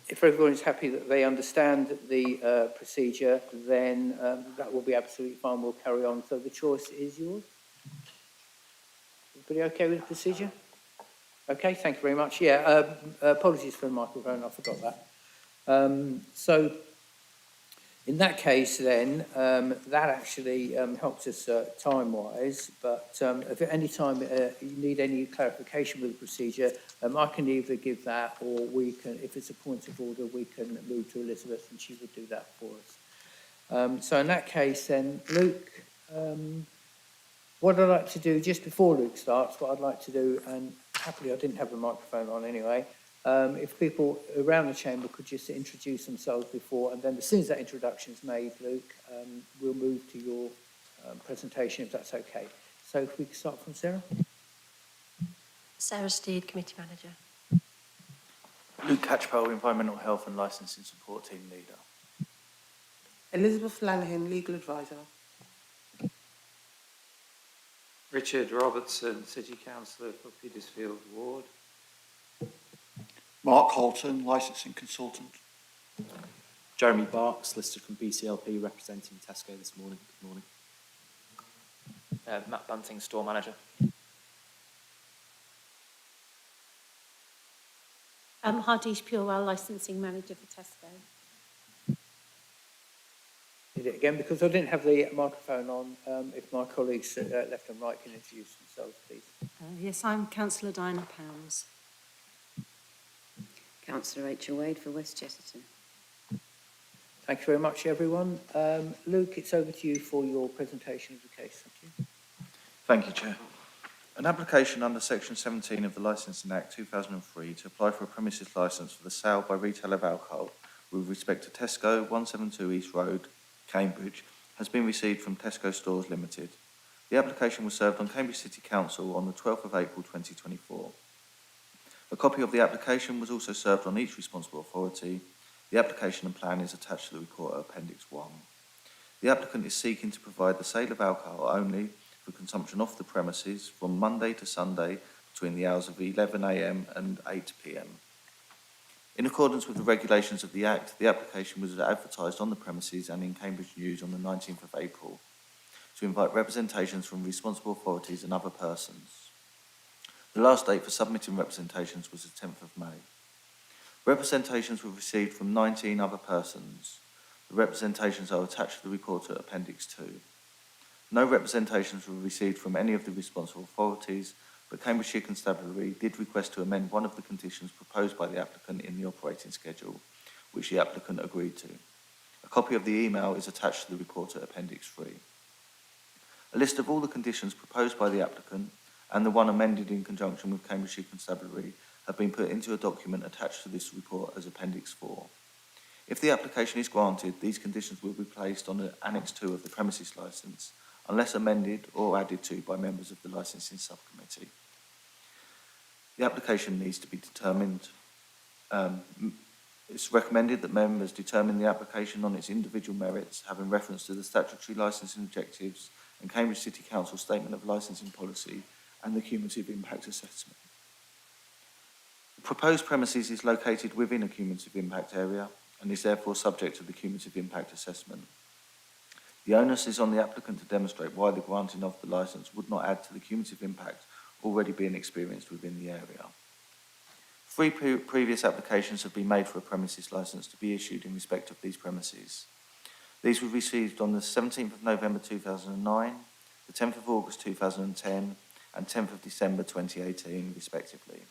if everyone is happy that they understand the procedure, then that will be absolutely fine. We'll carry on. So the choice is yours. Everybody okay with the procedure? Okay, thank you very much. Yeah, apologies for the microphone, I forgot that. So in that case then, that actually helps us time-wise, but if at any time you need any clarification with the procedure, I can either give that, or we can, if it's a point of order, we can move to Elizabeth and she would do that for us. So in that case then, Luke, what I'd like to do, just before Luke starts, what I'd like to do, and happily I didn't have the microphone on anyway, if people around the chamber could just introduce themselves before, and then as soon as that introduction is made, Luke, we'll move to your presentation, if that's okay. So if we could start from Sarah. Sarah Steed, Committee Manager. Luke Catchpole, Environmental Health and Licensing Support Team Leader. Elizabeth Lanahan, Legal Advisor. Richard Robertson, City Councillor for Petersfield Ward. Mark Holton, Licensing Consultant. Jeremy Barks, listed from BCLP, representing Tesco this morning. Good morning. Matt Bunting, Store Manager. Hardeesh Purewell, Licensing Manager for Tesco. Did it again, because I didn't have the microphone on. If my colleagues left and right can introduce themselves, please. Yes, I'm Councillor Diana Pounds. Councillor Rachel Wade for West Chesterton. Thank you very much, everyone. Luke, it's over to you for your presentation of the case. Thank you. Thank you, Chair. An application under Section 17 of the Licensing Act 2003 to apply for a premises licence for the sale by retail of alcohol with respect to Tesco, 172 East Road, Cambridge, has been received from Tesco Stores Limited. The application was served on Cambridge City Council on the 12th of April 2024. A copy of the application was also served on each responsible authority. The application and plan is attached to the report at Appendix 1. The applicant is seeking to provide the sale of alcohol only for consumption off the premises from Monday to Sunday between the hours of 11 a.m. and 8 p.m. In accordance with the regulations of the Act, the application was advertised on the premises and in Cambridge News on the 19th of April to invite representations from responsible authorities and other persons. The last date for submitting representations was the 10th of May. Representations were received from 19 other persons. The representations are attached to the report at Appendix 2. No representations were received from any of the responsible authorities, but Cambridgeshire Constabulary did request to amend one of the conditions proposed by the applicant in the operating schedule, which the applicant agreed to. A copy of the email is attached to the report at Appendix 3. A list of all the conditions proposed by the applicant and the one amended in conjunction with Cambridgeshire Constabulary have been put into a document attached to this report as Appendix 4. If the application is granted, these conditions will be placed on Annex 2 of the premises licence, unless amended or added to by members of the licensing subcommittee. The application needs to be determined. It's recommended that members determine the application on its individual merits, having reference to the statutory licensing objectives and Cambridge City Council Statement of Licensing Policy and the cumulative impact assessment. The proposed premises is located within a cumulative impact area and is therefore subject to the cumulative impact assessment. The onus is on the applicant to demonstrate why the granting of the licence would not add to the cumulative impact already being experienced within the area. 3 previous applications have been made for a premises licence to be issued in respect of these premises. These were received on the 17th of November 2009, the 10th of August 2010 and 10th of December 2018 respectively.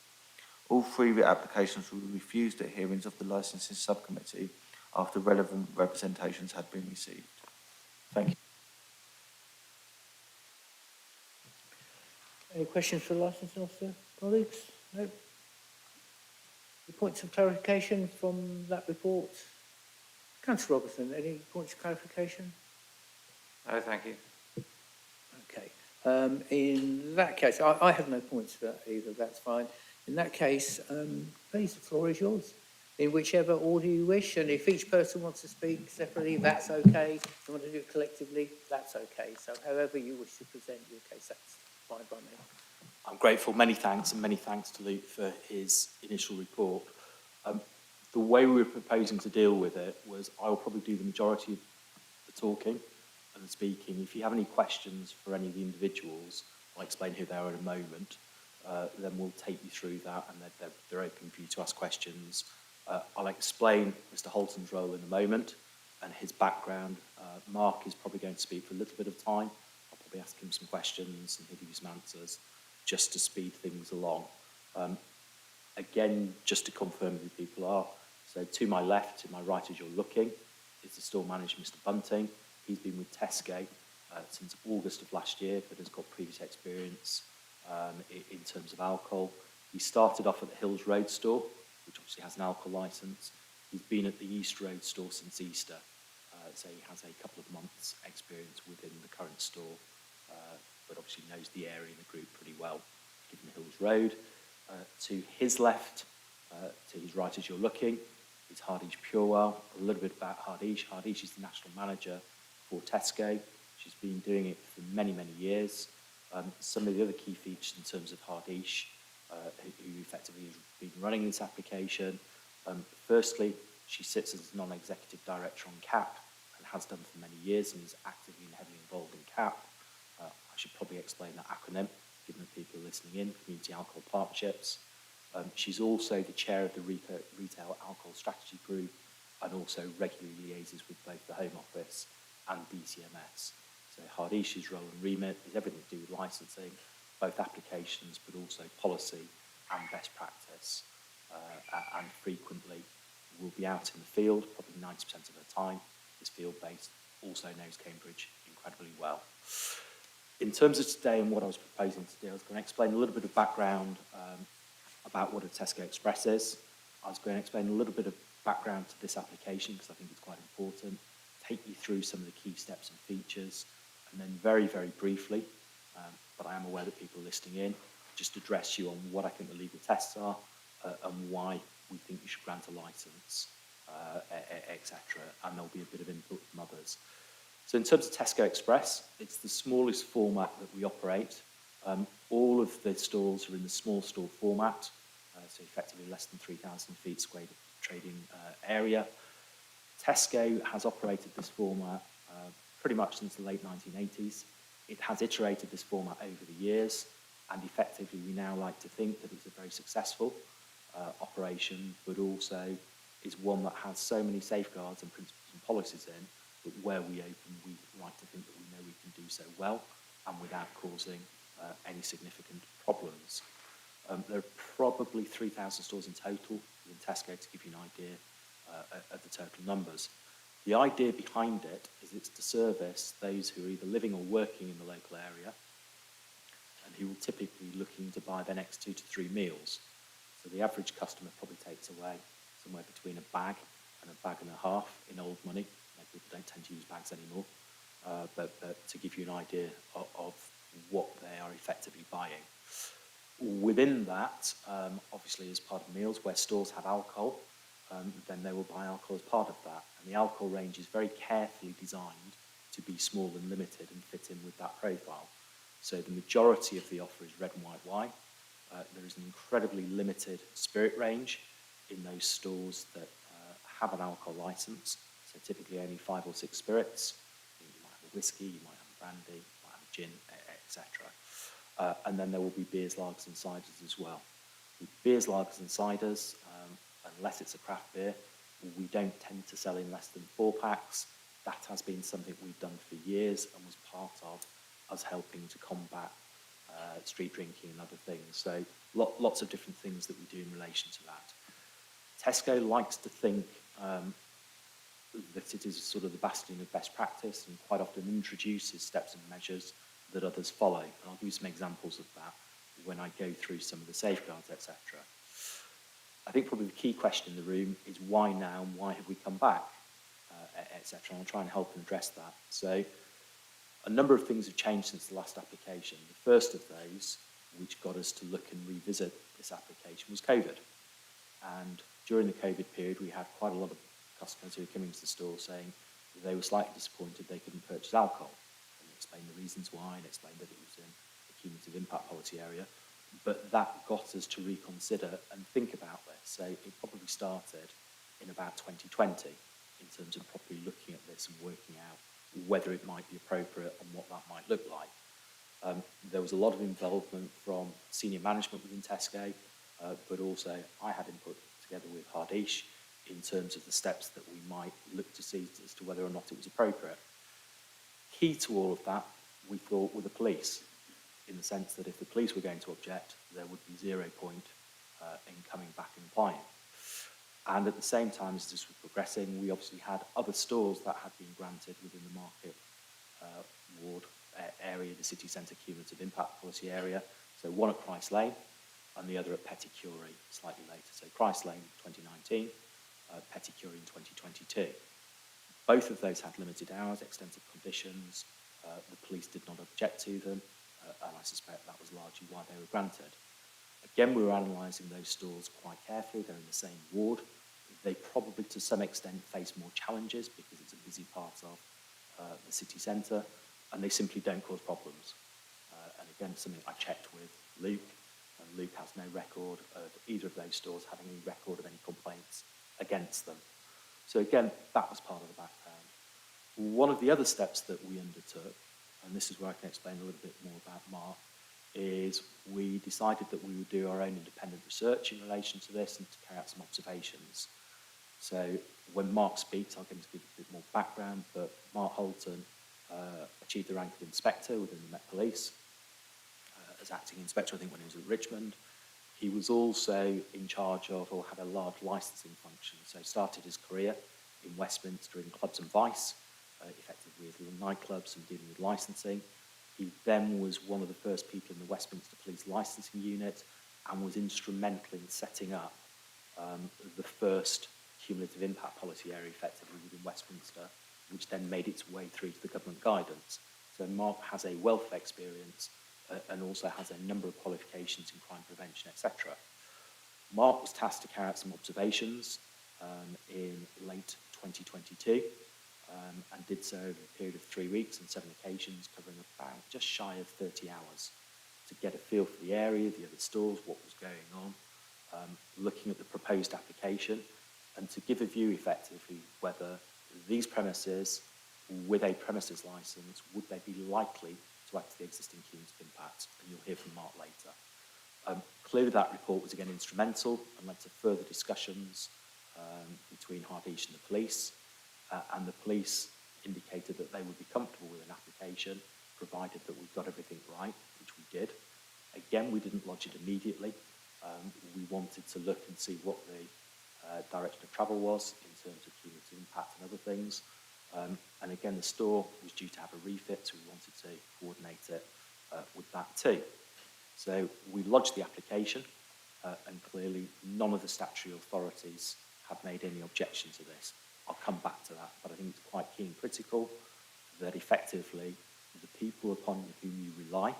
All 3 applications were refused at hearings of the licensing subcommittee after relevant representations had been received. Thank you. Any questions for the licensing officer, colleagues? No? Any points of clarification from that report? Councillor Robertson, any points of clarification? No, thank you. Okay. In that case, I have no points for that either, that's fine. In that case, please, the floor is yours. In whichever order you wish, and if each person wants to speak separately, that's okay. If you want to do it collectively, that's okay. So however you wish to present your case, that's fine by me. I'm grateful. Many thanks, and many thanks to Luke for his initial report. the way we were proposing to deal with it was I will probably do the majority of the talking and the speaking. If you have any questions for any of the individuals, I'll explain who they are in a moment. Then we'll take you through that, and they're open for you to ask questions. I'll explain Mr. Holton's role in a moment and his background. Mark is probably going to speak for a little bit of time. I'll probably ask him some questions and he'll give you some answers just to speed things along. Again, just to confirm who people are. So to my left, to my right as you're looking, is the store manager, Mr. Bunting. He's been with Tesco since August of last year, but has got previous experience in terms of alcohol. He started off at the Hills Road store, which obviously has an alcohol licence. He's been at the East Road store since Easter, so he has a couple of months' experience within the current store, but obviously knows the area and the group pretty well, given Hills Road. To his left, to his right as you're looking, is Hardeesh Purewell. A little bit about Hardeesh. Hardeesh is the national manager for Tesco. She's been doing it for many, many years. Some of the other key features in terms of Hardeesh, who effectively has been running this application. Firstly, she sits as non-executive director on CAP and has done for many years and is actively and heavily involved in CAP. I should probably explain that acronym, given that people are listening in, Community Alcohol Partnerships. She's also the chair of the Retail Alcohol Strategy Group and also regularly liaises with both the Home Office and DCMS. So Hardeesh's role and remit is everything to do with licensing, both applications but also policy and best practice. And frequently will be out in the field, probably 90% of her time is field-based, also knows Cambridge incredibly well. In terms of today and what I was proposing to do, I was going to explain a little bit of background about what a Tesco Express is. I was going to explain a little bit of background to this application because I think it's quite important, take you through some of the key steps and features, and then very, very briefly, but I am aware that people are listening in, just address you on what I think the legal tests are and why we think you should grant a licence, etc. And there'll be a bit of input from others. So in terms of Tesco Express, it's the smallest format that we operate. All of the stores are in the small store format, so effectively less than 3,000 feet squared trading area. Tesco has operated this format pretty much since the late 1980s. It has iterated this format over the years, and effectively we now like to think that it's a very successful operation, but also is one that has so many safeguards and principles and policies in that where we open, we like to think that we know we can do so well and without causing any significant problems. There are probably 3,000 stores in total in Tesco, to give you an idea of the total numbers. The idea behind it is it's to service those who are either living or working in the local area and who will typically be looking to buy their next 2 to 3 meals. So the average customer probably takes away somewhere between a bag and a bag and a half in old money. People don't tend to use bags anymore, but to give you an idea of what they are effectively buying. Within that, obviously as part of meals, where stores have alcohol, then they will buy alcohol as part of that. And the alcohol range is very carefully designed to be small and limited and fit in with that profile. So the majority of the offer is red and white wine. There is an incredibly limited spirit range in those stores that have an alcohol licence. So typically only 5 or 6 spirits. You might have a whiskey, you might have a brandy, you might have a gin, etc. And then there will be beers, lagers and ciders as well. With beers, lagers and ciders, unless it's a craft beer, we don't tend to sell in less than 4 packs. That has been something we've done for years and was part of us helping to combat street drinking and other things. So lots of different things that we do in relation to that. Tesco likes to think that it is sort of the bastion of best practice and quite often introduces steps and measures that others follow. And I'll give you some examples of that when I go through some of the safeguards, etc. I think probably the key question in the room is why now and why have we come back, etc. And I'll try and help and address that. So a number of things have changed since the last application. The first of those, which got us to look and revisit this application, was COVID. And during the COVID period, we had quite a lot of customers who were coming to the store saying that they were slightly disappointed they couldn't purchase alcohol. And explained the reasons why and explained that it was in the cumulative impact policy area. But that got us to reconsider and think about this. So it probably started in about 2020 in terms of properly looking at this and working out whether it might be appropriate and what that might look like. There was a lot of involvement from senior management within Tesco, but also I had input together with Hardish in terms of the steps that we might look to see as to whether or not it was appropriate. Key to all of that, we thought, were the police, in the sense that if the police were going to object, there would be 0 point in coming back and applying. And at the same time as this was progressing, we obviously had other stores that had been granted within the market ward area, the city centre cumulative impact policy area. So one at Christ Lane and the other at Petty Curie slightly later. So Christ Lane 2019, Petty Curie in 2022. Both of those had limited hours, extensive conditions. The police did not object to them, and I suspect that was largely why they were granted. Again, we were analysing those stores quite carefully. They're in the same ward. They probably, to some extent, face more challenges because it's a busy part of the city centre, and they simply don't cause problems. And again, something I checked with Luke, and Luke has no record of either of those stores having any record of any complaints against them. So again, that was part of the background. One of the other steps that we undertook, and this is where I can explain a little bit more about Mark, is we decided that we would do our own independent research in relation to this and to carry out some observations. So when Mark speaks, I'll get him to give a bit more background, but Mark Holton achieved the rank of inspector within the Met Police as acting inspector, I think, when he was at Richmond. He was also in charge of, or had a large licensing function, so started his career in Westminster in clubs and vice, effectively with little nightclubs and dealing with licensing. He then was one of the first people in the Westminster Police licensing unit and was instrumental in setting up the first cumulative impact policy area effectively within Westminster, which then made its way through to the government guidance. So Mark has a wealth of experience and also has a number of qualifications in crime prevention, etc. Mark was tasked to carry out some observations in late 2022 and did so over a period of 3 weeks and 7 occasions, covering about just shy of 30 hours to get a feel for the area, the other stores, what was going on, looking at the proposed application, and to give a view effectively whether these premises, with a premises licence, would they be likely to act to the existing cumulative impact, and you'll hear from Mark later. Clearly that report was again instrumental and led to further discussions between Hardish and the police, and the police indicated that they would be comfortable with an application provided that we got everything right, which we did. Again, we didn't lodge it immediately. We wanted to look and see what the direction of travel was in terms of cumulative impact and other things. And again, the store was due to have a refit, so we wanted to coordinate it with that too. So we lodged the application, and clearly none of the statutory authorities have made any objection to this. I'll come back to that, but I think it's quite key and critical that effectively the people upon whom you rely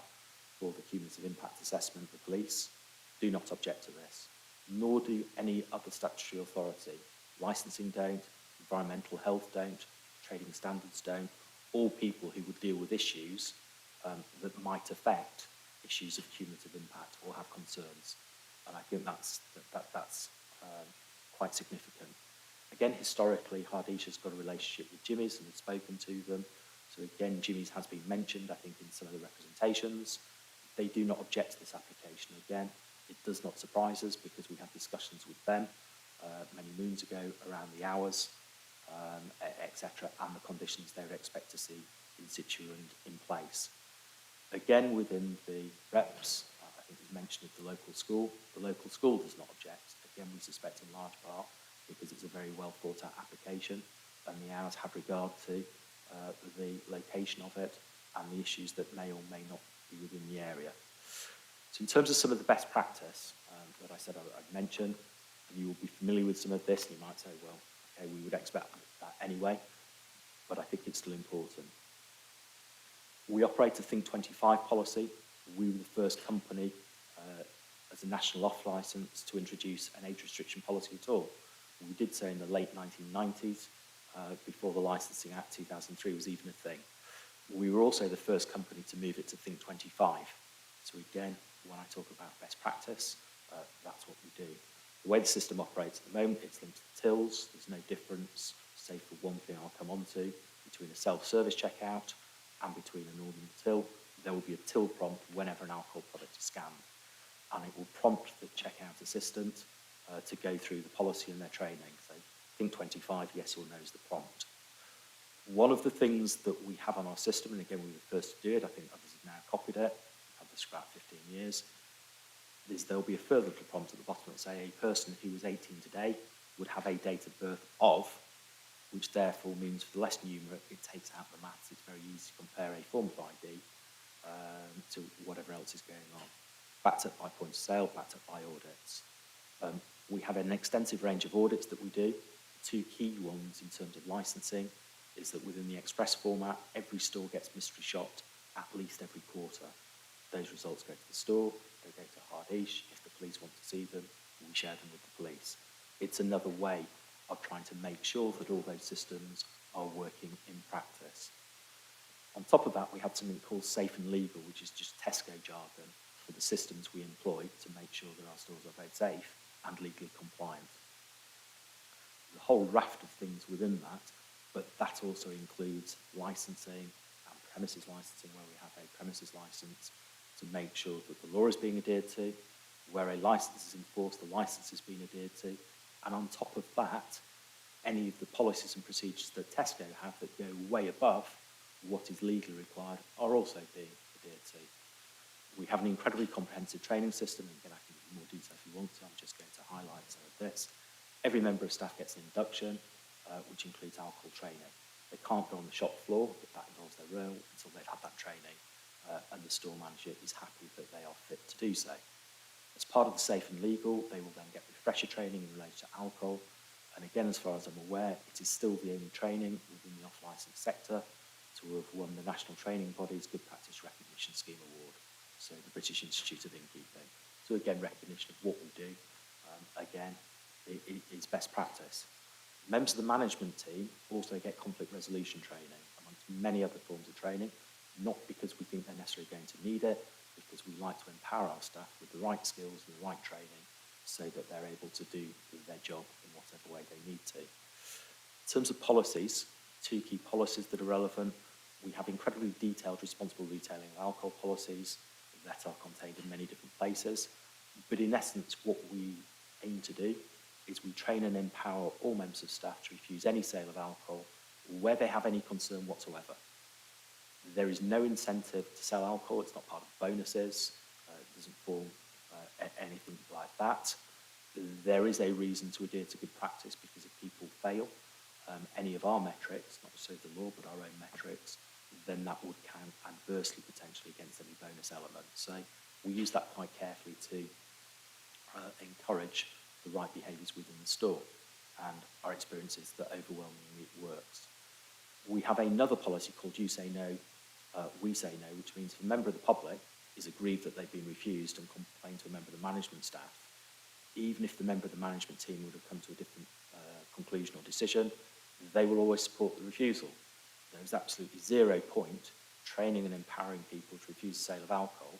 for the cumulative impact assessment, the police, do not object to this, nor do any other statutory authority. Licensing don't, environmental health don't, trading standards don't, all people who would deal with issues that might affect issues of cumulative impact or have concerns. And I think that's quite significant. Again, historically, Hardish has got a relationship with Jimmy's and has spoken to them. So again, Jimmy's has been mentioned, I think, in some of the representations. They do not object to this application again. It does not surprise us because we had discussions with them many moons ago around the hours, etc., and the conditions they would expect to see in situ and in place. Again, within the reps, I think it was mentioned of the local school. The local school does not object. Again, we suspect in large part because it's a very well thought out application and the hours have regard to the location of it and the issues that may or may not be within the area. So in terms of some of the best practice that I said I'd mention, and you will be familiar with some of this, and you might say, well, okay, we would expect that anyway, but I think it's still important. We operate a Think 25 policy. We were the first company as a national off licence to introduce an age restriction policy at all. We did so in the late 1990s, before the Licensing Act 2003 was even a thing. We were also the first company to move it to Think 25. So again, when I talk about best practice, that's what we do. The way the system operates at the moment, it's linked to the tills. There's no difference, save for one thing I'll come on to, between a self-service checkout and between an ordinary till. There will be a till prompt whenever an alcohol product is scanned, and it will prompt the checkout assistant to go through the policy and their training. So think 25, yes or no is the prompt. One of the things that we have on our system, and again we were the first to do it, I think others have now copied it, I've had this for about 15 years, is there'll be a further little prompt at the bottom that say a person who was 18 today would have a date of birth of, which therefore means for the less numerate, it takes out the maths. It's very easy to compare a form of ID to whatever else is going on. Backed up by point of sale, backed up by audits. We have an extensive range of audits that we do. Two key ones in terms of licensing is that within the express format, every store gets mystery shopped at least every quarter. Those results go to the store, they go to Hardish. If the police want to see them, we share them with the police. It's another way of trying to make sure that all those systems are working in practice. On top of that, we have something called Safe and Legal, which is just Tesco jargon for the systems we employ to make sure that our stores are both safe and legally compliant. The whole raft of things within that, but that also includes licensing and premises licensing, where we have a premises license to make sure that the law is being adhered to, where a license is enforced, the license is being adhered to, and on top of that, any of the policies and procedures that Tesco have that go way above what is legally required are also being adhered to. We have an incredibly comprehensive training system, and again, I can give you more detail if you want to. I'm just going to highlight some of this. Every member of staff gets an induction, which includes alcohol training. They can't go on the shop floor, but that involves their role, until they've had that training, and the store manager is happy that they are fit to do so. As part of the Safe and Legal, they will then get refresher training in relation to alcohol, and again, as far as I'm aware, it is still the only training within the off-licence sector to have won the National Training Body's Good Practice Recognition Scheme Award, so the British Institute of Innkeeping. So again, recognition of what we do, again, it's best practice. Members of the management team also get conflict resolution training, amongst many other forms of training, not because we think they're necessarily going to need it, because we like to empower our staff with the right skills and the right training so that they're able to do their job in whatever way they need to. In terms of policies, two key policies that are relevant. We have incredibly detailed responsible retailing of alcohol policies that are contained in many different places. But in essence, what we aim to do is we train and empower all members of staff to refuse any sale of alcohol where they have any concern whatsoever. There is no incentive to sell alcohol. It's not part of bonuses. It doesn't form anything like that. There is a reason to adhere to good practice, because if people fail any of our metrics, not necessarily the law, but our own metrics, then that would count adversely potentially against any bonus element. So we use that quite carefully to encourage the right behaviours within the store, and our experience is that overwhelmingly it works. We have another policy called You Say No, We Say No, which means if a member of the public is aggrieved that they've been refused and complained to a member of the management staff, even if the member of the management team would have come to a different conclusion or decision, they will always support the refusal. There is absolutely 0 point training and empowering people to refuse the sale of alcohol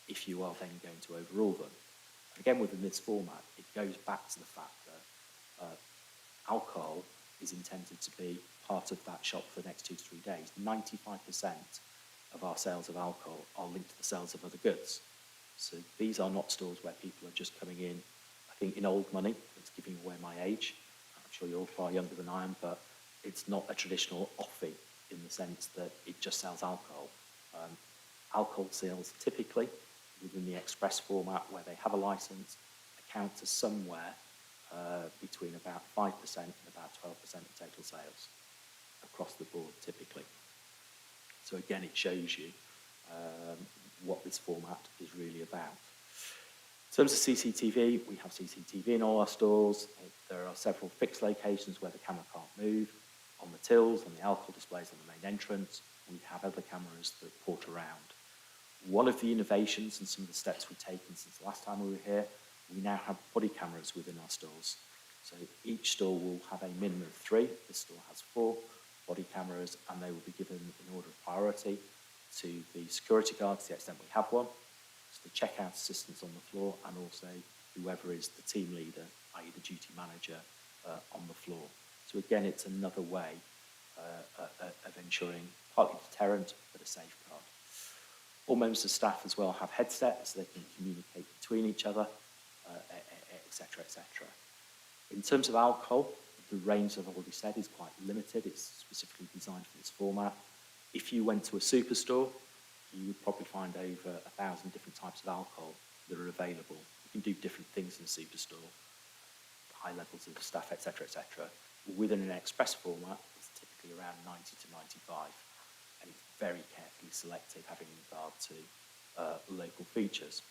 if you are then going to overrule them. And again, within this format, it goes back to the fact that alcohol is intended to be part of that shop for the next 2 to 3 days. 95% of our sales of alcohol are linked to the sales of other goods. So these are not stores where people are just coming in, I think, in old money. It's giving away my age. I'm sure you're all far younger than I am, but it's not a traditional offie in the sense that it just sells alcohol. Alcohol sales typically within the express format, where they have a license, account to somewhere between about 5% and about 12% of total sales across the board typically. So again, it shows you what this format is really about. In terms of CCTV, we have CCTV in all our stores. There are several fixed locations where the camera can't move. On the tills, on the alcohol displays, on the main entrance, we have other cameras that port around. One of the innovations and some of the steps we've taken since the last time we were here, we now have body cameras within our stores. So each store will have a minimum of 3. This store has 4 body cameras, and they will be given in order of priority to the security guards, to the extent we have one, to the checkout assistants on the floor, and also whoever is the team leader i.e. the duty manager, on the floor. So again, it's another way of ensuring partly deterrent, but a safeguard. All members of staff as well have headsets, so they can communicate between each other, etc., etc. In terms of alcohol, the range, I've already said, is quite limited. It's specifically designed for this format. If you went to a superstore, you would probably find over 1,000 different types of alcohol that are available. You can do different things in a superstore, high levels of staff, etc., etc. Within an express format, it's typically around 90 to 95, and it's very carefully selected, having regard to local features.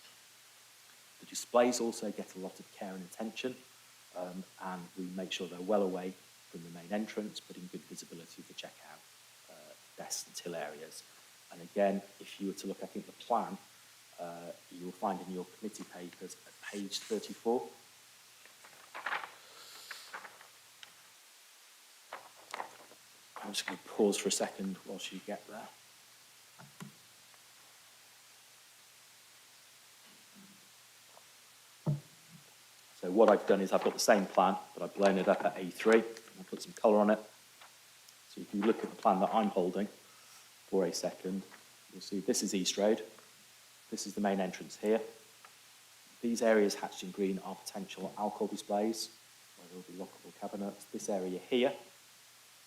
The displays also get a lot of care and attention, and we make sure they're well away from the main entrance, but in good visibility of the checkout desks and till areas. And again, if you were to look, I think, the plan, you will find in your committee papers at page 34. I'm just going to pause for a second whilst you get there. So what I've done is I've got the same plan, but I've blown it up at A3 and I'll put some colour on it. So if you look at the plan that I'm holding for a second, you'll see this is East Road. This is the main entrance here. These areas hatched in green are potential alcohol displays, where there will be lockable cabinets. This area here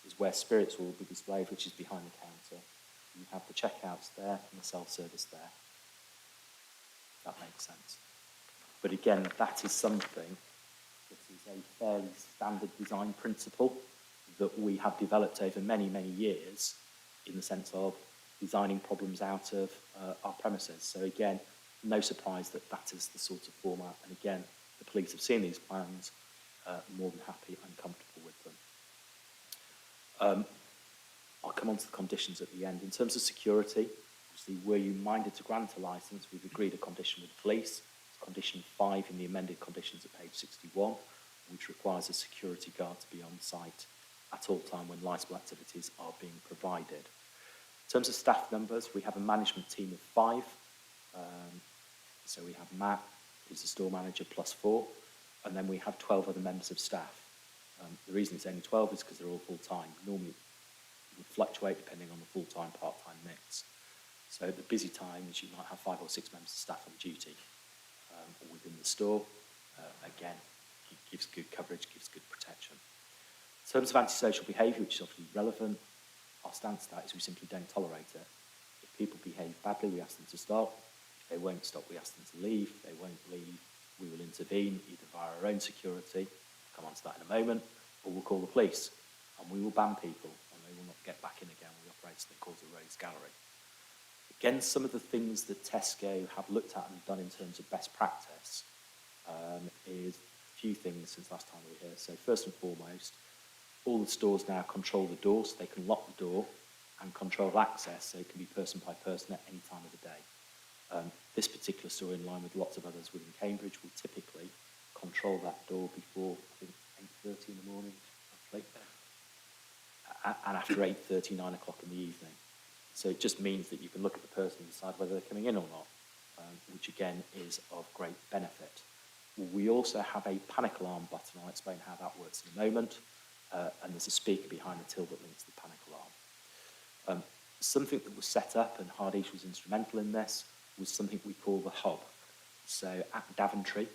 is where spirits will be displayed, which is behind the counter. You have the checkouts there and the self-service there. That makes sense. But again, that is something that is a fairly standard design principle that we have developed over many, many years in the sense of designing problems out of our premises. So again, no surprise that that is the sort of format. And again, the police have seen these plans, more than happy and comfortable with them. I'll come on to the conditions at the end. In terms of security, obviously, were you minded to grant a licence, we've agreed a condition with the police. It's condition 5 in the amended conditions at page 61, which requires a security guard to be on site at all time when licensable activities are being provided. In terms of staff numbers, we have a management team of 5. So we have Matt, who's the store manager, plus 4, and then we have 12 other members of staff. The reason it's only 12 is because they're all full-time. Normally, it would fluctuate depending on the full-time, part-time mix. So at the busy times, you might have 5 or 6 members of staff on duty within the store. Again, it gives good coverage, gives good protection. In terms of antisocial behaviour, which is obviously relevant, our stance to that is we simply don't tolerate it. If people behave badly, we ask them to stop. If they won't stop, we ask them to leave. If they won't leave, we will intervene, either via our own security, I'll come on to that in a moment, or we'll call the police, and we will ban people, and they will not get back in again. We operate something called a rogues gallery. Again, some of the things that Tesco have looked at and done in terms of best practice is a few things since last time we were here. So first and foremost, all the stores now control the door, so they can lock the door and control access, so it can be person by person at any time of the day. This particular store, in line with lots of others within Cambridge, will typically control that door before, I think, 8:30 in the morning, roughly, and after 8:30, 9 o'clock in the evening. So it just means that you can look at the person and decide whether they're coming in or not, which again is of great benefit. We also have a panic alarm button. I'll explain how that works in a moment. And there's a speaker behind the till that links the panic alarm. Something that was set up, and Hardeesh was instrumental in this, was something we call the hub. So at Daventry,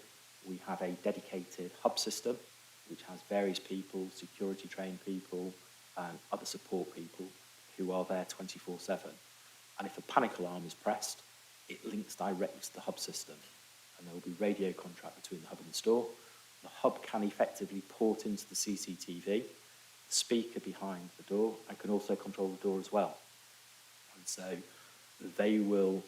we have a dedicated hub system, which has various people, security trained people, and other support people who are there 24/7. And if a panic alarm is pressed, it links directly to the hub system. And there will be radio contact between the hub and the store. The hub can effectively port into the CCTV, the speaker behind the door, and can also control the door as well. And so they will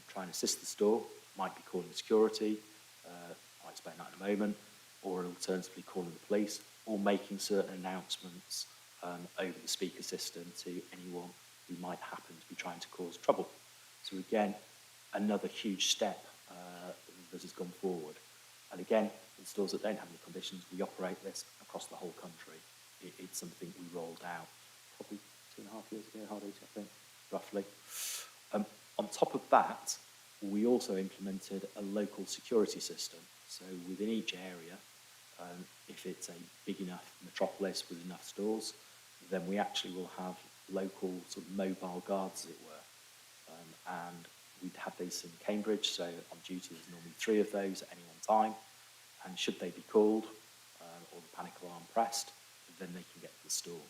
try and assist the store, might be calling security, I'll explain that in a moment, or alternatively calling the police, or making certain announcements over the speaker system to anyone who might happen to be trying to cause trouble. So again, another huge step that has gone forward. And again, in stores that don't have any conditions, we operate this across the whole country. It's something we rolled out probably 2.5 years ago, Hardeesh, I think, roughly. On top of that, we also implemented a local security system. So within each area, If it's a big enough metropolis with enough stores, then we actually will have local sort of mobile guards, as it were. And we'd have these in Cambridge, so on duty there's normally 3 of those at any one time. And should they be called or the panic alarm pressed, then they can get to the store.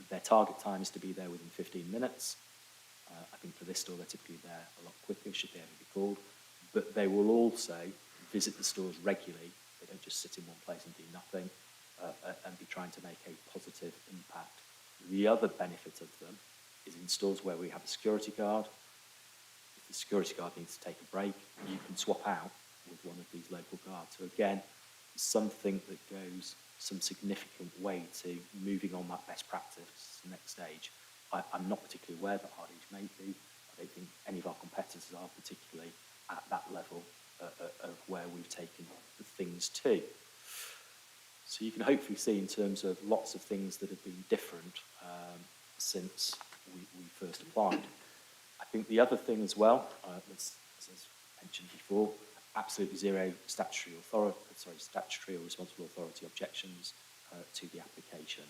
Their target time is to be there within 15 minutes. I think for this store they're typically there a lot quicker should they ever be called. But they will also visit the stores regularly. They don't just sit in one place and do nothing and be trying to make a positive impact. The other benefit of them is in stores where we have a security guard. If the security guard needs to take a break, you can swap out with one of these local guards. So again, something that goes some significant way to moving on that best practice next stage. I'm not particularly aware that Hardee's may be. I don't think any of our competitors are particularly at that level of where we've taken things to. So you can hopefully see in terms of lots of things that have been different since we first applied. I think the other thing as well, as mentioned before, absolutely zero statutory or responsible authority objections to the application.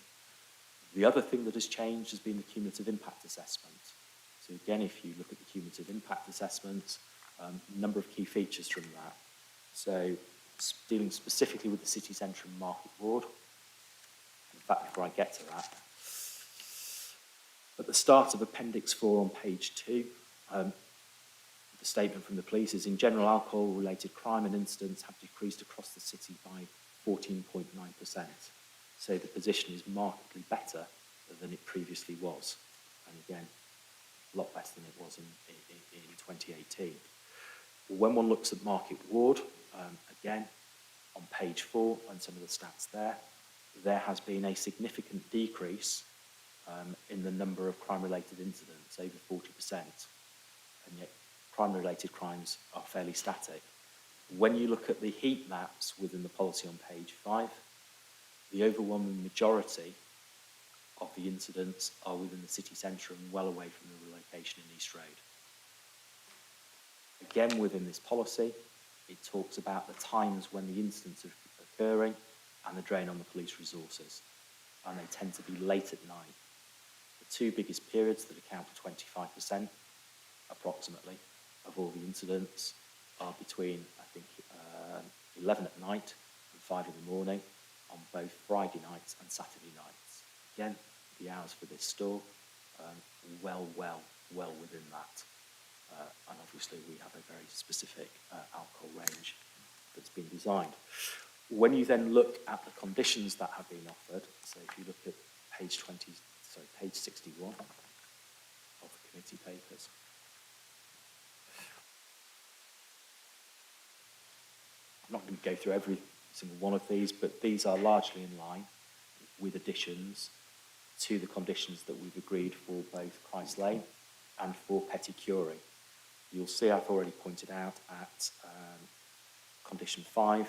The other thing that has changed has been the cumulative impact assessment. So again, if you look at the cumulative impact assessment, a number of key features from that. So dealing specifically with the city centre and market ward. In fact, before I get to that, at the start of Appendix 4 on page 2, the statement from the police is, in general, alcohol-related crime and incidents have decreased across the city by 14.9%. So the position is markedly better than it previously was. And again, a lot better than it was in 2018. When one looks at market ward, again, on page 4, and some of the stats there has been a significant decrease in the number of crime-related incidents, over 40%. And yet, crime-related crimes are fairly static. When you look at the heat maps within the policy on page 5, the overwhelming majority of the incidents are within the city centre and well away from the location in East Road. Again, within this policy, it talks about the times when the incidents are occurring and the drain on the police resources. And they tend to be late at night. The 2 biggest periods that account for 25%, approximately, of all the incidents are between, I think, 11 at night and 5 in the morning on both Friday nights and Saturday nights. Again, the hours for this store, well within that. And obviously we have a very specific alcohol range that's been designed. When you then look at the conditions that have been offered, so if you look at page 61 of the committee papers, I'm not going to go through every single one of these, but these are largely in line with additions to the conditions that we've agreed for both Christ Lane and for Petty Curie. You'll see I've already pointed out at condition 5,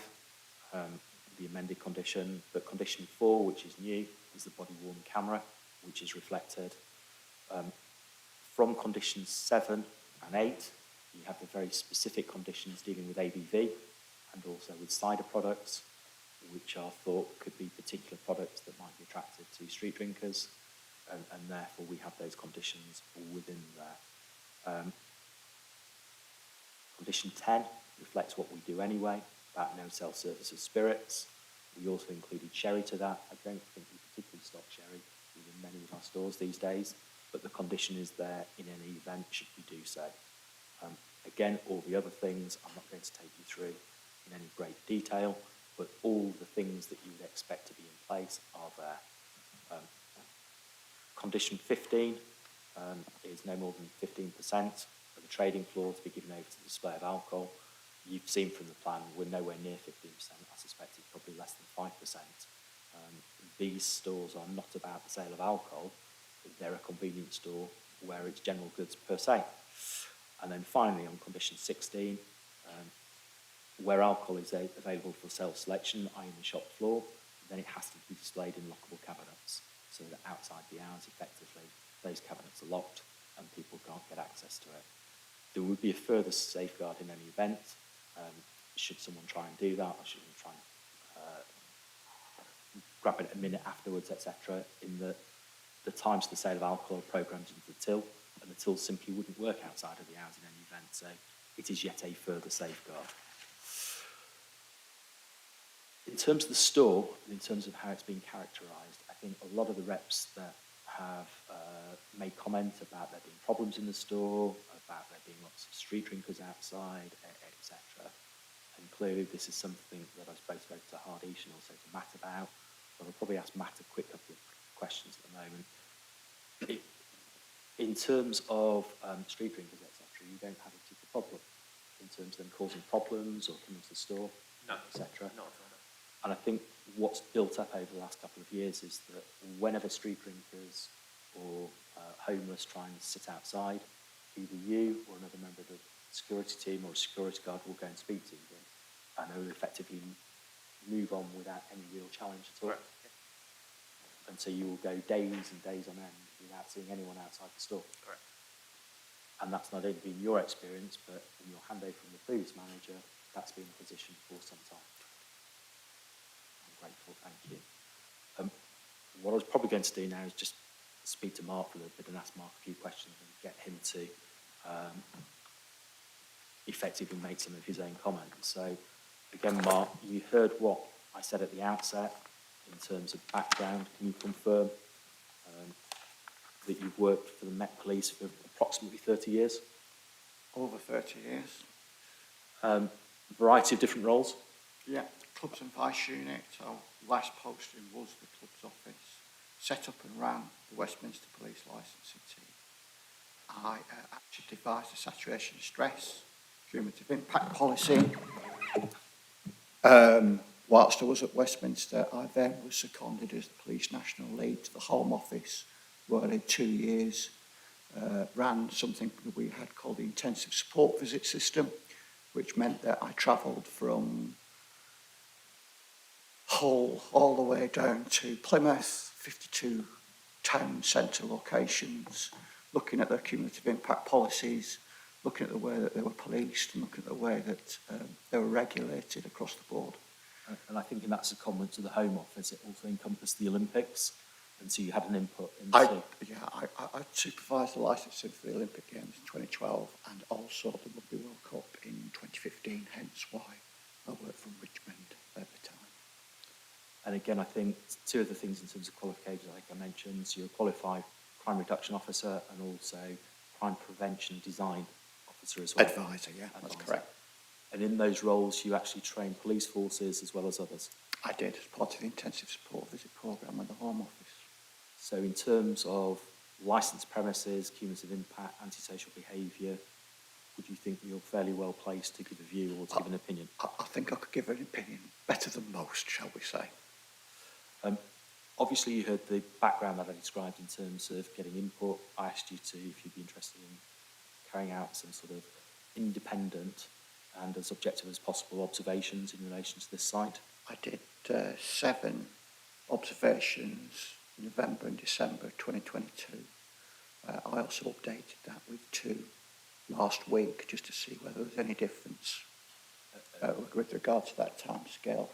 the amended condition, but condition 4, which is new, is the body-worn camera, which is reflected. From conditions 7 and 8, you have the very specific conditions dealing with ABV and also with cider products, which are thought could be particular products that might be attractive to street drinkers, and therefore we have those conditions within there. Condition 10 reflects what we do anyway, about no self-service of spirits. We also included sherry to that. I don't think we particularly stock sherry within many of our stores these days, but the condition is there in any event should we do so. Again, all the other things I'm not going to take you through in any great detail, but all the things that you would expect to be in place are there. Condition 15 is no more than 15% of the trading floor to be given over to the display of alcohol. You've seen from the plan we're nowhere near 15%. I suspect it's probably less than 5%. These stores are not about the sale of alcohol. They're a convenience store where it's general goods per se. And then finally on condition 16, where alcohol is available for self-selection, i.e. in the shop floor, then it has to be displayed in lockable cabinets, so that outside the hours, effectively, those cabinets are locked and people can't get access to it. There would be a further safeguard in any event, should someone try and do that, or should someone try and grab it a minute afterwards, etc., in the times of the sale of alcohol are programmed into the till, and the till simply wouldn't work outside of the hours in any event. So it is yet a further safeguard. In terms of the store, and in terms of how it's been characterised, I think a lot of the reps that have made comment about there being problems in the store, about there being lots of street drinkers outside, etc. And clearly this is something that I both spoke to Hardeesh and also to Matt about. But I'll probably ask Matt a quick couple of questions at the moment. In terms of street drinkers, etc., you don't have a particular problem in terms of them causing problems or coming to the store, etc. Not at all. And I think what's built up over the last couple of years is that whenever street drinkers or homeless try and sit outside, either you or another member of the security team or a security guard will go and speak to them, and they will effectively move on without any real challenge at all. Correct. And so you will go days and days on end without seeing anyone outside the store. Correct. And that's not only been your experience, but in your handover from the previous manager, that's been the position for some time. I'm grateful, thank you. What I was probably going to do now is just speak to Mark for a little bit and ask Mark a few questions and get him to effectively make some of his own comments. So, again, Mark, you heard what I said at the outset in terms of background. Can you confirm that you've worked for the Met Police for approximately 30 years? Over 30 years. Variety of different roles? Yeah, clubs and vice unit. So last posting was the club's office. Set up and ran the Westminster Police licensing team. I actually devised a saturation stress, cumulative impact policy. Whilst I was at Westminster, I then was seconded as the Police National Lead to the Home Office, where I did 2 years, ran something that we had called the Intensive Support Visit System, which meant that I travelled from Hull all the way down to Plymouth, 52 town centre locations, looking at their cumulative impact policies, looking at the way that they were policed and looking at the way that they were regulated across the board. And I think in that secondment to the Home Office, it also encompassed the Olympics, and so you had an input into... I supervised the licensing for the Olympic Games in 2012 and also the Rugby World Cup in 2015, hence why I worked from Richmond at the time. And again, I think two of the things in terms of qualifications, like I mentioned, so you're a qualified crime reduction officer and also crime prevention design officer as well. Advisor, yeah, that's correct. And in those roles, you actually train police forces as well as others. I did, as part of the Intensive Support Visit Programme with the Home Office. So in terms of licensed premises, cumulative impact, antisocial behaviour, would you think you're fairly well placed to give a view or to give an opinion? I think I could give an opinion better than most, shall we say. Obviously, you heard the background that I described in terms of getting input. I asked you to, if you'd be interested in carrying out some sort of independent and as objective as possible observations in relation to this site. I did 7 observations in November and December 2022. I also updated that with 2 last week just to see whether there was any difference with regard to that time scale.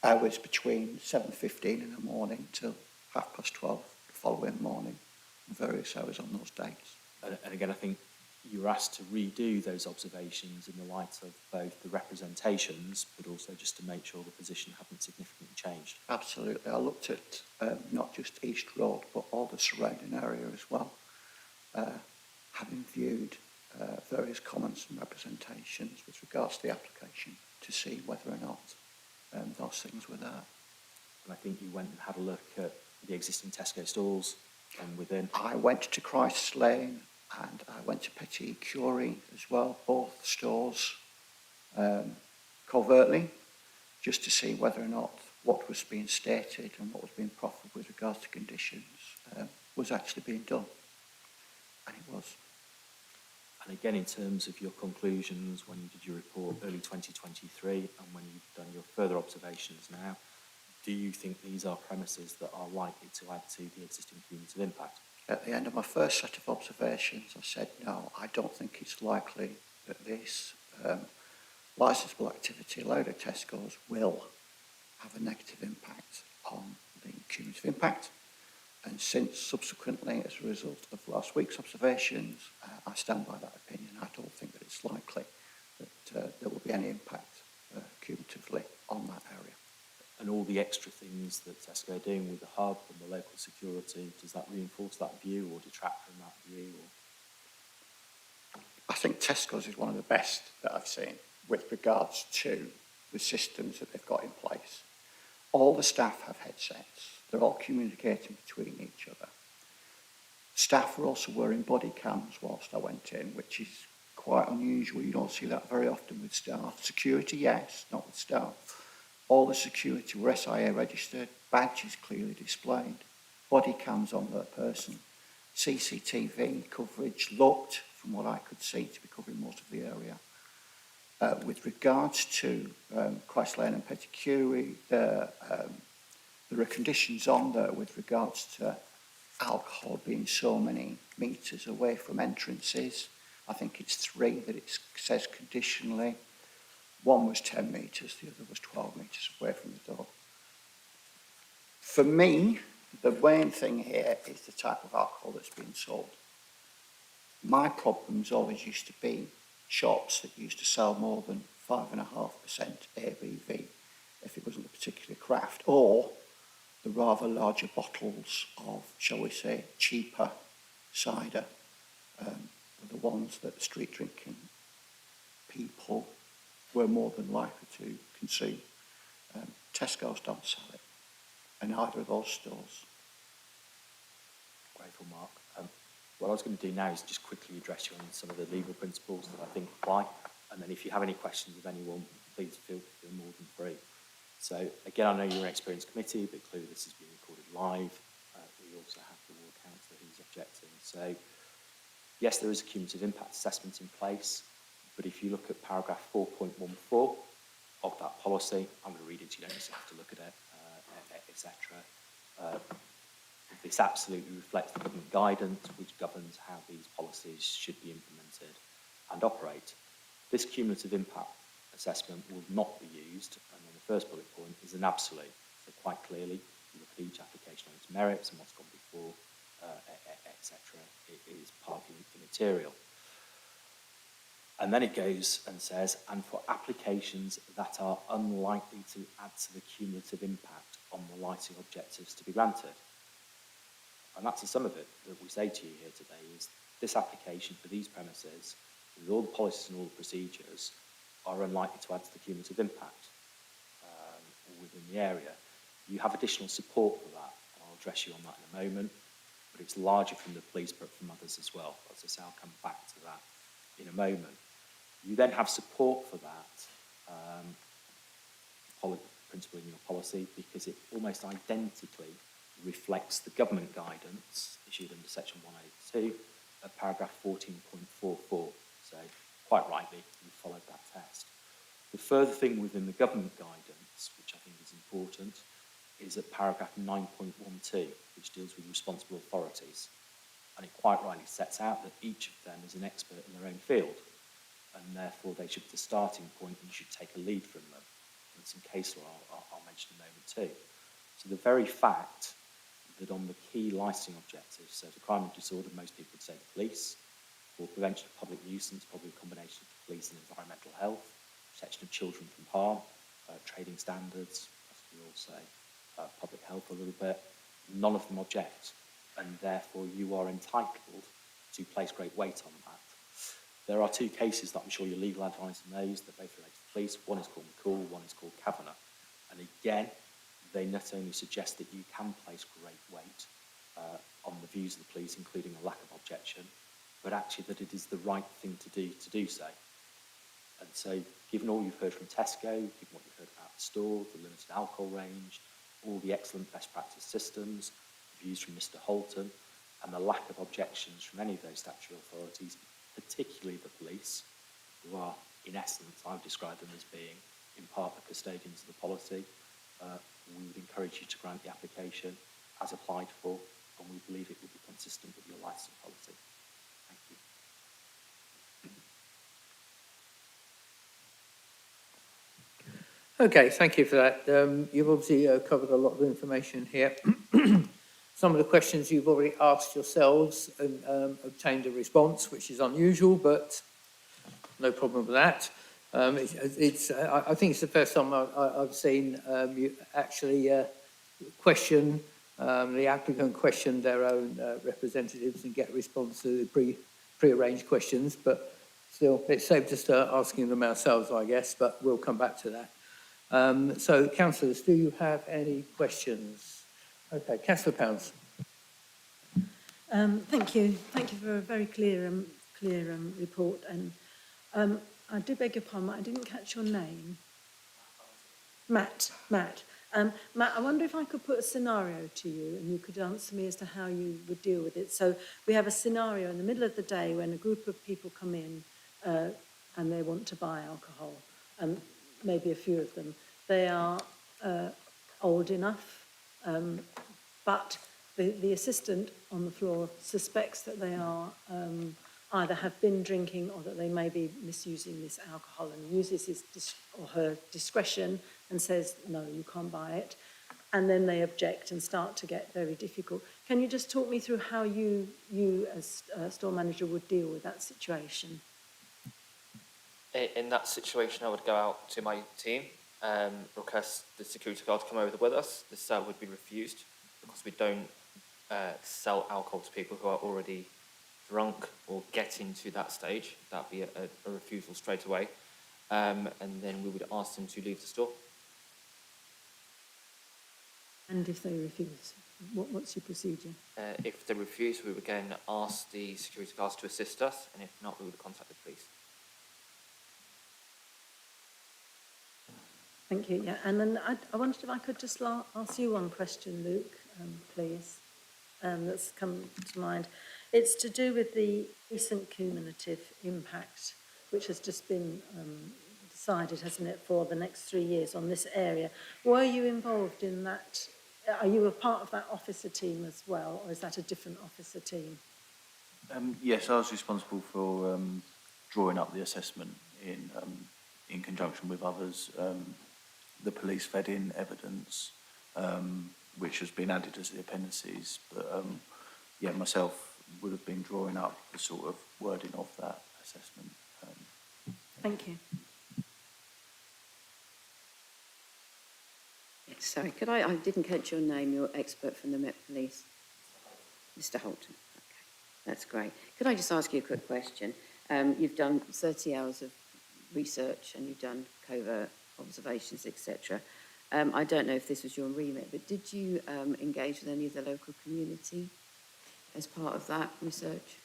Hours between 7:15 in the morning till 12:30 the following morning, various hours on those dates. And again, I think you were asked to redo those observations in the light of both the representations, but also just to make sure the position hadn't significantly changed. Absolutely. I looked at not just East Road, but all the surrounding area as well. Having viewed various comments and representations with regards to the application to see whether or not those things were there. And I think you went and had a look at the existing Tesco stores and within. I went to Christ's Lane and I went to Petit Curie as well, both stores covertly, just to see whether or not what was being stated and what was being proffered with regards to conditions was actually being done. And it was. And again, in terms of your conclusions when you did your report early 2023 and when you've done your further observations now, do you think these are premises that are likely to add to the existing cumulative impact? At the end of my first set of observations, I said, no, I don't think it's likely that this licensable activity allowed at Tesco's will have a negative impact on the cumulative impact. And since subsequently, as a result of last week's observations, I stand by that opinion. I don't think that it's likely that there will be any impact cumulatively on that area. And all the extra things that Tesco are doing with the hub and the local security, does that reinforce that view or detract from that view? Or? I think Tesco's is one of the best that I've seen with regards to the systems that they've got in place. All the staff have headsets. They're all communicating between each other. Staff were also wearing body cams whilst I went in, which is quite unusual. You don't see that very often with staff. Security, yes, not with staff. All the security were SIA registered, badges clearly displayed, body cams on their person. CCTV coverage looked, from what I could see, to be covering most of the area. With regards to Christ Lane and Petit Curie, there are conditions on there with regards to alcohol being so many metres away from entrances. I think it's 3 that it says conditionally. One was 10 metres, the other was 12 metres away from the door. For me, the main thing here is the type of alcohol that's being sold. My problems always used to be shops that used to sell more than 5.5% ABV if it wasn't a particular craft, or the rather larger bottles of, shall we say, cheaper cider, were the ones that the street drinking people were more than likely to consume. Tesco's don't sell it, and either of those stores. Grateful, Mark. What I was going to do now is just quickly address you on some of the legal principles that I think apply, and then if you have any questions of anyone, please feel more than free. So again, I know you're an experienced committee, but clearly this is being recorded live. We also have the ward councillor who's objecting. So yes, there is a cumulative impact assessment in place, but if you look at paragraph 4.14 of that policy, I'm going to read it, you don't necessarily have to look at it, etc. This absolutely reflects the government guidance which governs how these policies should be implemented and operate. This cumulative impact assessment will not be used, and then the first bullet point is an absolute. So quite clearly, you look at each application on its merits and what's gone before, etc. It is partly immaterial. And then it goes and says, and for applications that are unlikely to add to the cumulative impact on the lighting objectives to be granted. And that's the sum of it that we say to you here today is this application for these premises, with all the policies and all the procedures, are unlikely to add to the cumulative impact within the area. You have additional support for that, and I'll address you on that in a moment, but it's largely from the police, but from others as well. As I say, I'll come back to that in a moment. You then have support for that principle in your policy because it almost identically reflects the government guidance issued under section 182 at paragraph 14.44. So quite rightly, you followed that test. The further thing within the government guidance, which I think is important, is at paragraph 9.12, which deals with responsible authorities. And it quite rightly sets out that each of them is an expert in their own field, and therefore they should be the starting point and you should take a lead from them. And some case law I'll mention in a moment too. So the very fact that on the key licensing objectives, so for crime and disorder, most people would say the police, for prevention of public nuisance, probably a combination of police and environmental health, protection of children from harm, trading standards, as we all say, public health a little bit, none of them object, and therefore you are entitled to place great weight on that. There are 2 cases that I'm sure your legal advisor knows that both relate to the police. One is called McCall, one is called Kavanagh. And again, they not only suggest that you can place great weight on the views of the police, including a lack of objection, but actually that it is the right thing to do so. And so, given all you've heard from Tesco, given what you've heard about the store, the limited alcohol range, all the excellent best practice systems, the views from Mr. Holton, and the lack of objections from any of those statutory authorities, particularly the police, who are, in essence, I've described them as being, in part, the custodians of the policy, we would encourage you to grant the application as applied for, and we believe it will be consistent with your licensing policy. Thank you. Okay, thank you for that. You've obviously covered a lot of information here. Some of the questions you've already asked yourselves and obtained a response, which is unusual, but no problem with that. I think it's the first time I've seen you actually question, the applicant question their own representatives and get a response to the pre-arranged questions, but still, it's safe to start asking them ourselves, I guess, but we'll come back to that. So, councillors, do you have any questions? Okay, Councillor Pounds. Thank you. Thank you for a very clear report. And I do beg your pardon, I didn't catch your name. Matt. Matt, I wonder if I could put a scenario to you and you could answer me as to how you would deal with it. So we have a scenario in the middle of the day when a group of people come in and they want to buy alcohol, maybe a few of them. They are old enough, but the assistant on the floor suspects that they are either have been drinking or that they may be misusing this alcohol, and uses his or her discretion and says, no, you can't buy it. And then they object and start to get very difficult. Can you just talk me through how you as a store manager would deal with that situation? In that situation, I would go out to my team, request the security guard to come over with us. The sale would be refused because we don't sell alcohol to people who are already drunk or getting to that stage. That would be a refusal straight away. And then we would ask them to leave the store. And if they refuse, what's your procedure? If they refuse, we would again ask the security guards to assist us, and if not, we would contact the police. Thank you. Yeah, and then I wondered if I could just ask you one question, Luke, please, that's come to mind. It's to do with the recent cumulative impact, which has just been decided, hasn't it, for the next 3 years on this area. Were you involved in that? Are you a part of that officer team as well, or is that a different officer team? Yes, I was responsible for drawing up the assessment in conjunction with others. The police fed in evidence, which has been added as the appendices. But yeah, myself would have been drawing up the sort of wording of that assessment. Thank you. Sorry, could I didn't catch your name, you're expert from the Met Police. Mr. Holton. Okay, that's great. Could I just ask you a quick question? You've done 30 hours of research and you've done covert observations, etc. I don't know if this was your remit, but did you engage with any of the local community as part of that research?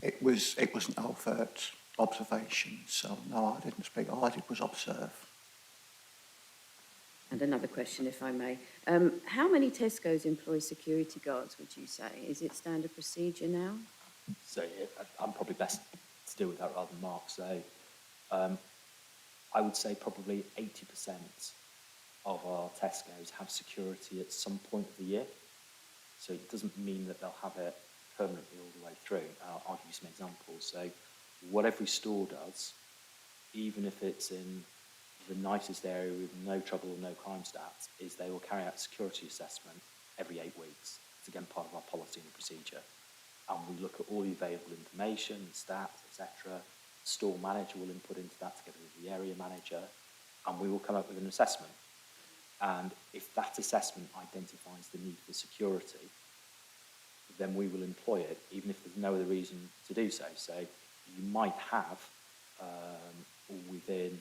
It was an overt observation, so no, I didn't speak. All I did was observe. And another question, if I may. How many Tesco's employ security guards, would you say? Is it standard procedure now? So yeah, I'm probably best to deal with that rather than Mark. So I would say probably 80% of our Tesco's have security at some point of the year. So it doesn't mean that they'll have it permanently all the way through. I'll give you some examples. So what every store does, even if it's in the nicest area with no trouble or no crime stats, is they will carry out a security assessment every 8 weeks. It's again part of our policy and procedure. And we look at all the available information, stats, etc. Store manager will input into that together with the area manager, and we will come up with an assessment. And if that assessment identifies the need for security, then we will employ it, even if there's no other reason to do so. So you might have within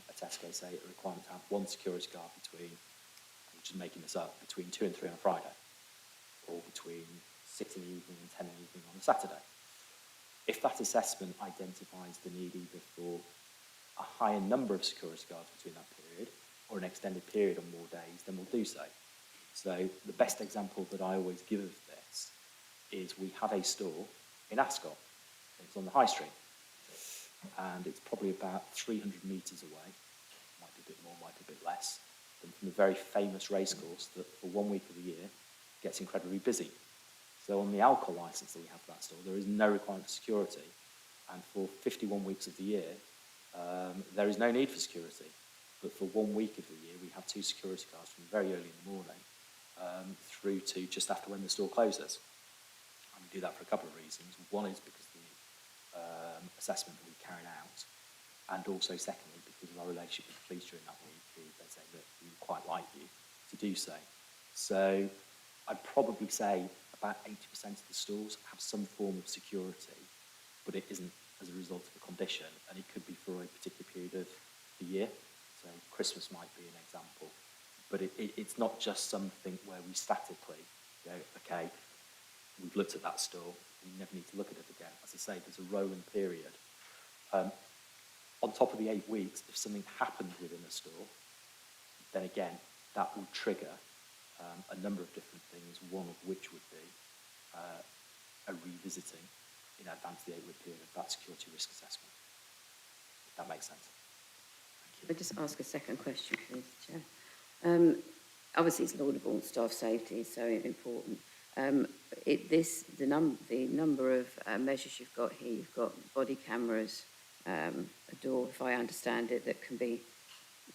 a Tesco, say, a requirement to have one security guard between, I'm just making this up, between 2 and 3 on a Friday, or between 6 in the evening and 10 in the evening on a Saturday. If that assessment identifies the need either for a higher number of security guards between that period or an extended period on more days, then we'll do so. So the best example that I always give of this is we have a store in Ascot. It's on the high street. And it's probably about 300 metres away, might be a bit more, might be a bit less, than from a very famous racecourse that for 1 week of the year gets incredibly busy. So on the alcohol licence that we have for that store, there is no requirement for security. And for 51 weeks of the year, there is no need for security. But for 1 week of the year, we have 2 security guards from very early in the morning through to just after when the store closes. And we do that for a couple of reasons. One is because of the assessment that we carried out, and also secondly because of our relationship with the police during that week, who they say that we would quite like you to do so. So I'd probably say about 80% of the stores have some form of security, but it isn't as a result of a condition, and it could be for a particular period of the year. So Christmas might be an example, but it's not just something where we statically go, okay, we've looked at that store, we never need to look at it again. As I say, there's a rolling period. On top of the 8 weeks, if something happened within a store, then again, that will trigger a number of different things, one of which would be a revisiting in advance of the 8-week period of that security risk assessment. If that makes sense. I'll just ask a second question, please, Chair. Obviously, it's laudable, staff safety is so important. The number of measures you've got here, you've got body cameras, a door, if I understand it, that can be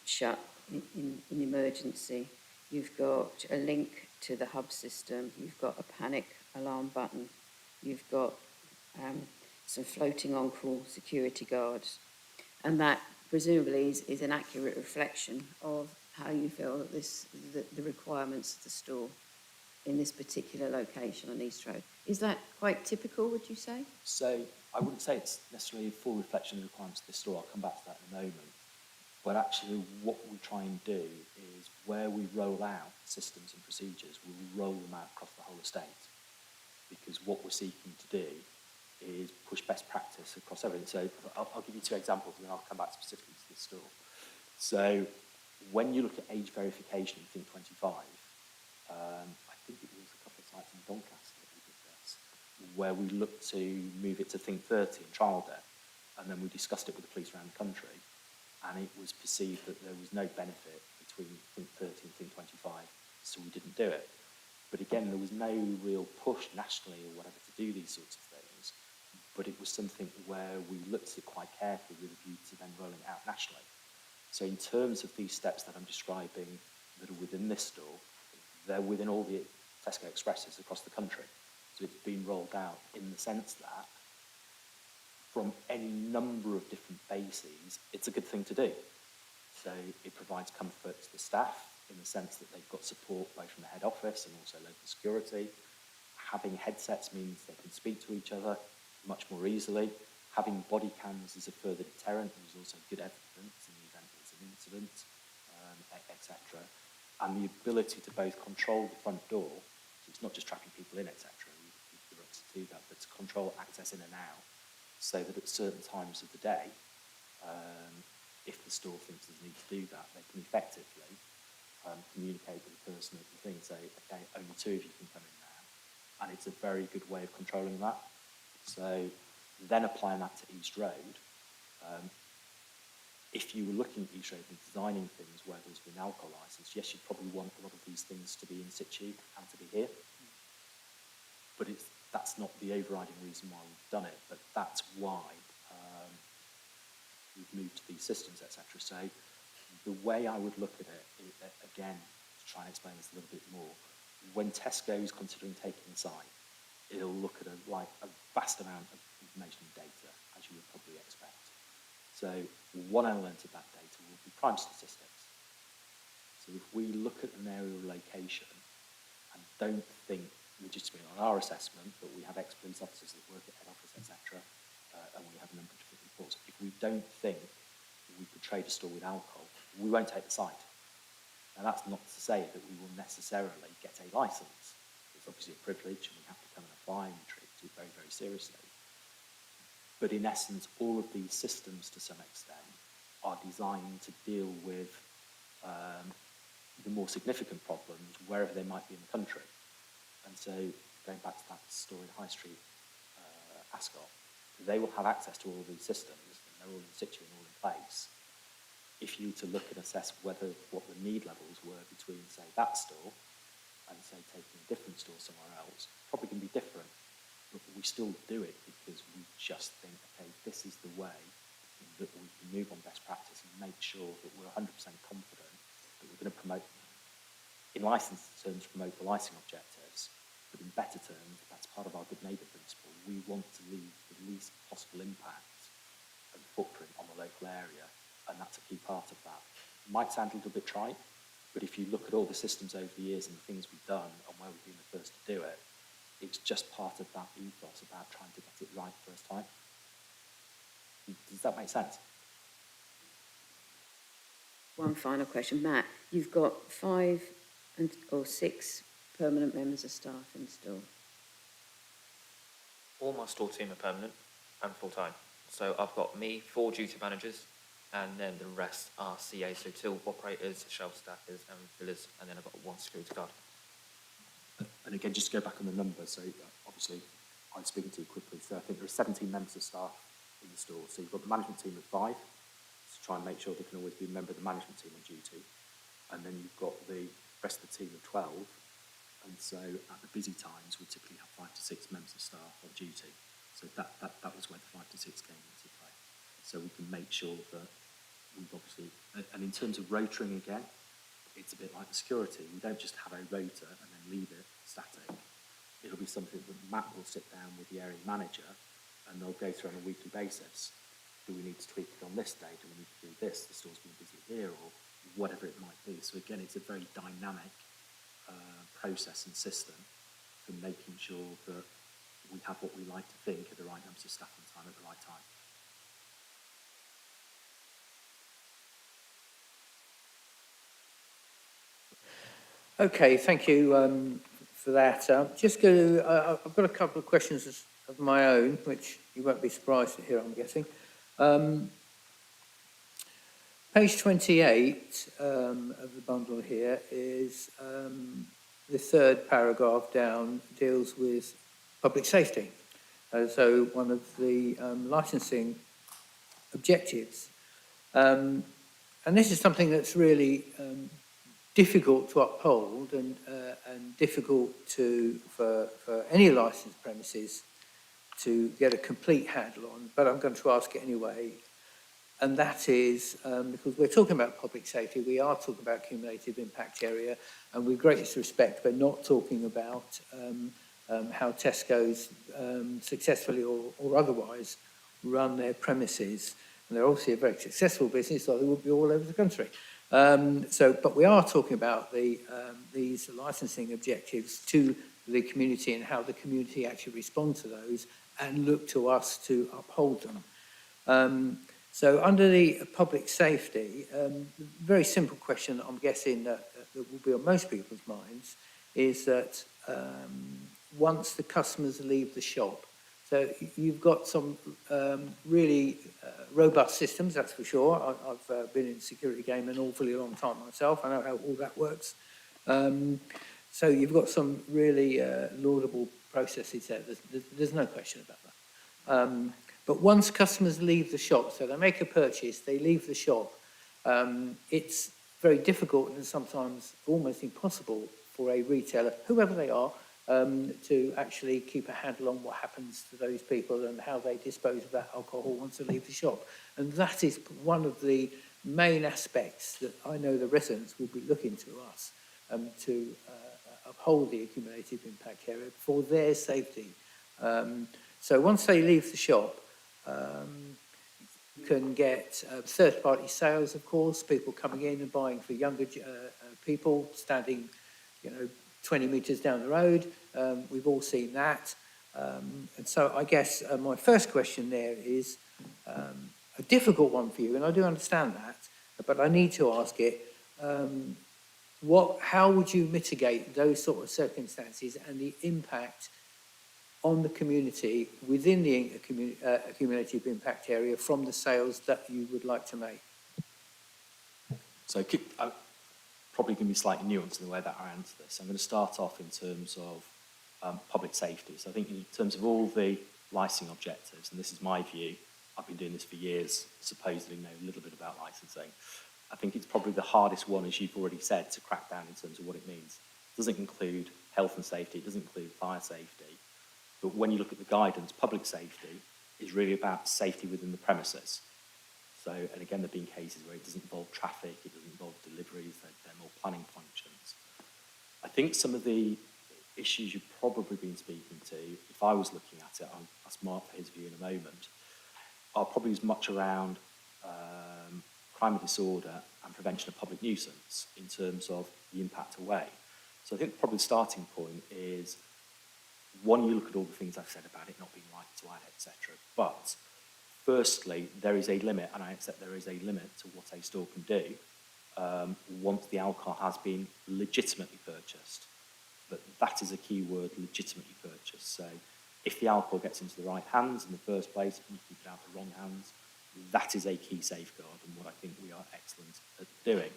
shut in emergency. You've got a link to the hub system. You've got a panic alarm button. You've got some floating on-call security guards. And that presumably is an accurate reflection of how you feel that the requirements of the store in this particular location on East Road. Is that quite typical, would you say? So I wouldn't say it's necessarily a full reflection of the requirements of the store. I'll come back to that in a moment. But actually what we try and do is where we roll out systems and procedures, we'll roll them out across the whole estate. Because what we're seeking to do is push best practice across everything. So I'll give you 2 examples and then I'll come back specifically to this store. So when you look at age verification in Think 25, I think it was a couple of sites in Doncaster that we did this, where we looked to move it to Think 30 and trialled it, and then we discussed it with the police around the country, and it was perceived that there was no benefit between Think 30 and Think 25, so we didn't do it. But again, there was no real push nationally or whatever to do these sorts of things, but it was something where we looked at it quite carefully with a view to then rolling it out nationally. So in terms of these steps that I'm describing that are within this store, they're within all the Tesco Expresses across the country. So it's been rolled out in the sense that from any number of different bases, it's a good thing to do. So it provides comfort to the staff in the sense that they've got support both from the head office and also local security. Having headsets means they can speak to each other much more easily. Having body cams is a further deterrent. There's also good evidence in the event there's an incident, etc. And the ability to both control the front door, so it's not just trapping people in, etc. We've the rights to do that, but to control access in and out, so that at certain times of the day, if the store thinks there's need to do that, they can effectively communicate with the person at the thing, say, okay, only 2 of you can come in now. And it's a very good way of controlling that. So then applying that to East Road, if you were looking at East Road and designing things where there's been alcohol licence, yes, you'd probably want a lot of these things to be in situ and to be here. But that's not the overriding reason why we've done it, but that's why we've moved to these systems, etc. So the way I would look at it, again, to try and explain this a little bit more, when Tesco is considering taking the site, it'll look at a vast amount of information and data, as you would probably expect. So one element of that data will be crime statistics. So if we look at an aerial location and don't think legitimately on our assessment, but we have ex-police officers that work at head office, etc., and we have a number of different reports, if we don't think we could trade a store with alcohol, we won't take the site. Now that's not to say that we will necessarily get a licence. It's obviously a privilege and we have to come and apply and we treat it very, very seriously. But in essence, all of these systems, to some extent, are designed to deal with the more significant problems wherever they might be in the country. And so, going back to that store in High Street, Ascot, they will have access to all of these systems, and they're all in situ and all in place. If you were to look and assess what the need levels were between, say, that store and, say, taking a different store somewhere else, probably can be different. But we still do it because we just think, okay, this is the way in that we can move on best practice and make sure that we're 100% confident that we're going to promote, in licence terms, promote the licensing objectives, but in better terms, that's part of our good neighbour principle. We want to leave the least possible impact and footprint on the local area, and that's a key part of that. It might sound a little bit trite, but if you look at all the systems over the years and the things we've done and where we've been the first to do it, it's just part of that ethos about trying to get it right first time. Does that make sense? One final question. Matt, you've got 5 or 6 permanent members of staff in store. All my store team are permanent and full-time. So I've got me, 4 duty managers, and then the rest are CAs, so till operators, shelf staffers and fillers, and then I've got 1 security guard. And again, just to go back on the numbers, so obviously I'm speaking to you quickly, so I think there are 17 members of staff in the store. So you've got the management team of 5, to try and make sure there can always be a member of the management team on duty. And then you've got the rest of the team of 12. And so at the busy times, we typically have 5 to 6 members of staff on duty. So that was where the 5 to 6 came into play. So we can make sure that we've obviously, and in terms of rotoring again, it's a bit like the security. We don't just have a rotor and then leave it static. It'll be something that Matt will sit down with the area manager and they'll go through on a weekly basis. Do we need to tweak it on this day? Do we need to do this? The store's been busy here, or whatever it might be. So again, it's a very dynamic process and system for making sure that we have what we like to think are the right numbers of staff on time at the right time. Okay, thank you for that. Just go to, I've got a couple of questions of my own, which you won't be surprised to hear, I'm guessing. Page 28 of the bundle here is the 3rd paragraph down deals with public safety. So one of the licensing objectives. And this is something that's really difficult to uphold and difficult for any licensed premises to get a complete handle on, but I'm going to ask it anyway. And that is because we're talking about public safety, we are talking about cumulative impact area, and with greatest respect, we're not talking about how Tesco's successfully or otherwise run their premises. And they're obviously a very successful business, so they would be all over the country. But we are talking about these licensing objectives to the community and how the community actually respond to those and look to us to uphold them. So under the public safety, very simple question that I'm guessing that will be on most people's minds is that once the customers leave the shop, so you've got some really robust systems, that's for sure. I've been in the security game an awfully long time myself. I know how all that works. So you've got some really laudable processes there. There's no question about that. But once customers leave the shop, so they make a purchase, they leave the shop, it's very difficult and sometimes almost impossible for a retailer, whoever they are, to actually keep a handle on what happens to those people and how they dispose of that alcohol once they leave the shop. And that is one of the main aspects that I know the residents will be looking to us to uphold the accumulative impact area for their safety. So once they leave the shop, you can get third-party sales, of course, people coming in and buying for younger people, standing, 20 metres down the road. We've all seen that. And so I guess my first question there is a difficult one for you, and I do understand that, but I need to ask it. How would you mitigate those sort of circumstances and the impact on the community within the accumulative impact area from the sales that you would like to make? So I'm probably going to be slightly nuanced in the way that I answer this. I'm going to start off in terms of public safety. So I think in terms of all the licensing objectives, and this is my view, I've been doing this for years, supposedly know a little bit about licensing. I think it's probably the hardest one, as you've already said, to crack down in terms of what it means. It doesn't include health and safety, it doesn't include fire safety. But when you look at the guidance, public safety is really about safety within the premises. So, and again, there have been cases where it doesn't involve traffic, it doesn't involve deliveries, they're more planning functions. I think some of the issues you've probably been speaking to, if I was looking at it, I'll ask Mark for his view in a moment, are probably as much around crime and disorder and prevention of public nuisance in terms of the impact away. So I think probably the starting point is, one, you look at all the things I've said about it not being right to add, etc. But firstly, there is a limit, and I accept there is a limit to what a store can do once the alcohol has been legitimately purchased. But that is a key word, legitimately purchased. So if the alcohol gets into the right hands in the first place and you keep it out of the wrong hands, that is a key safeguard and what I think we are excellent at doing.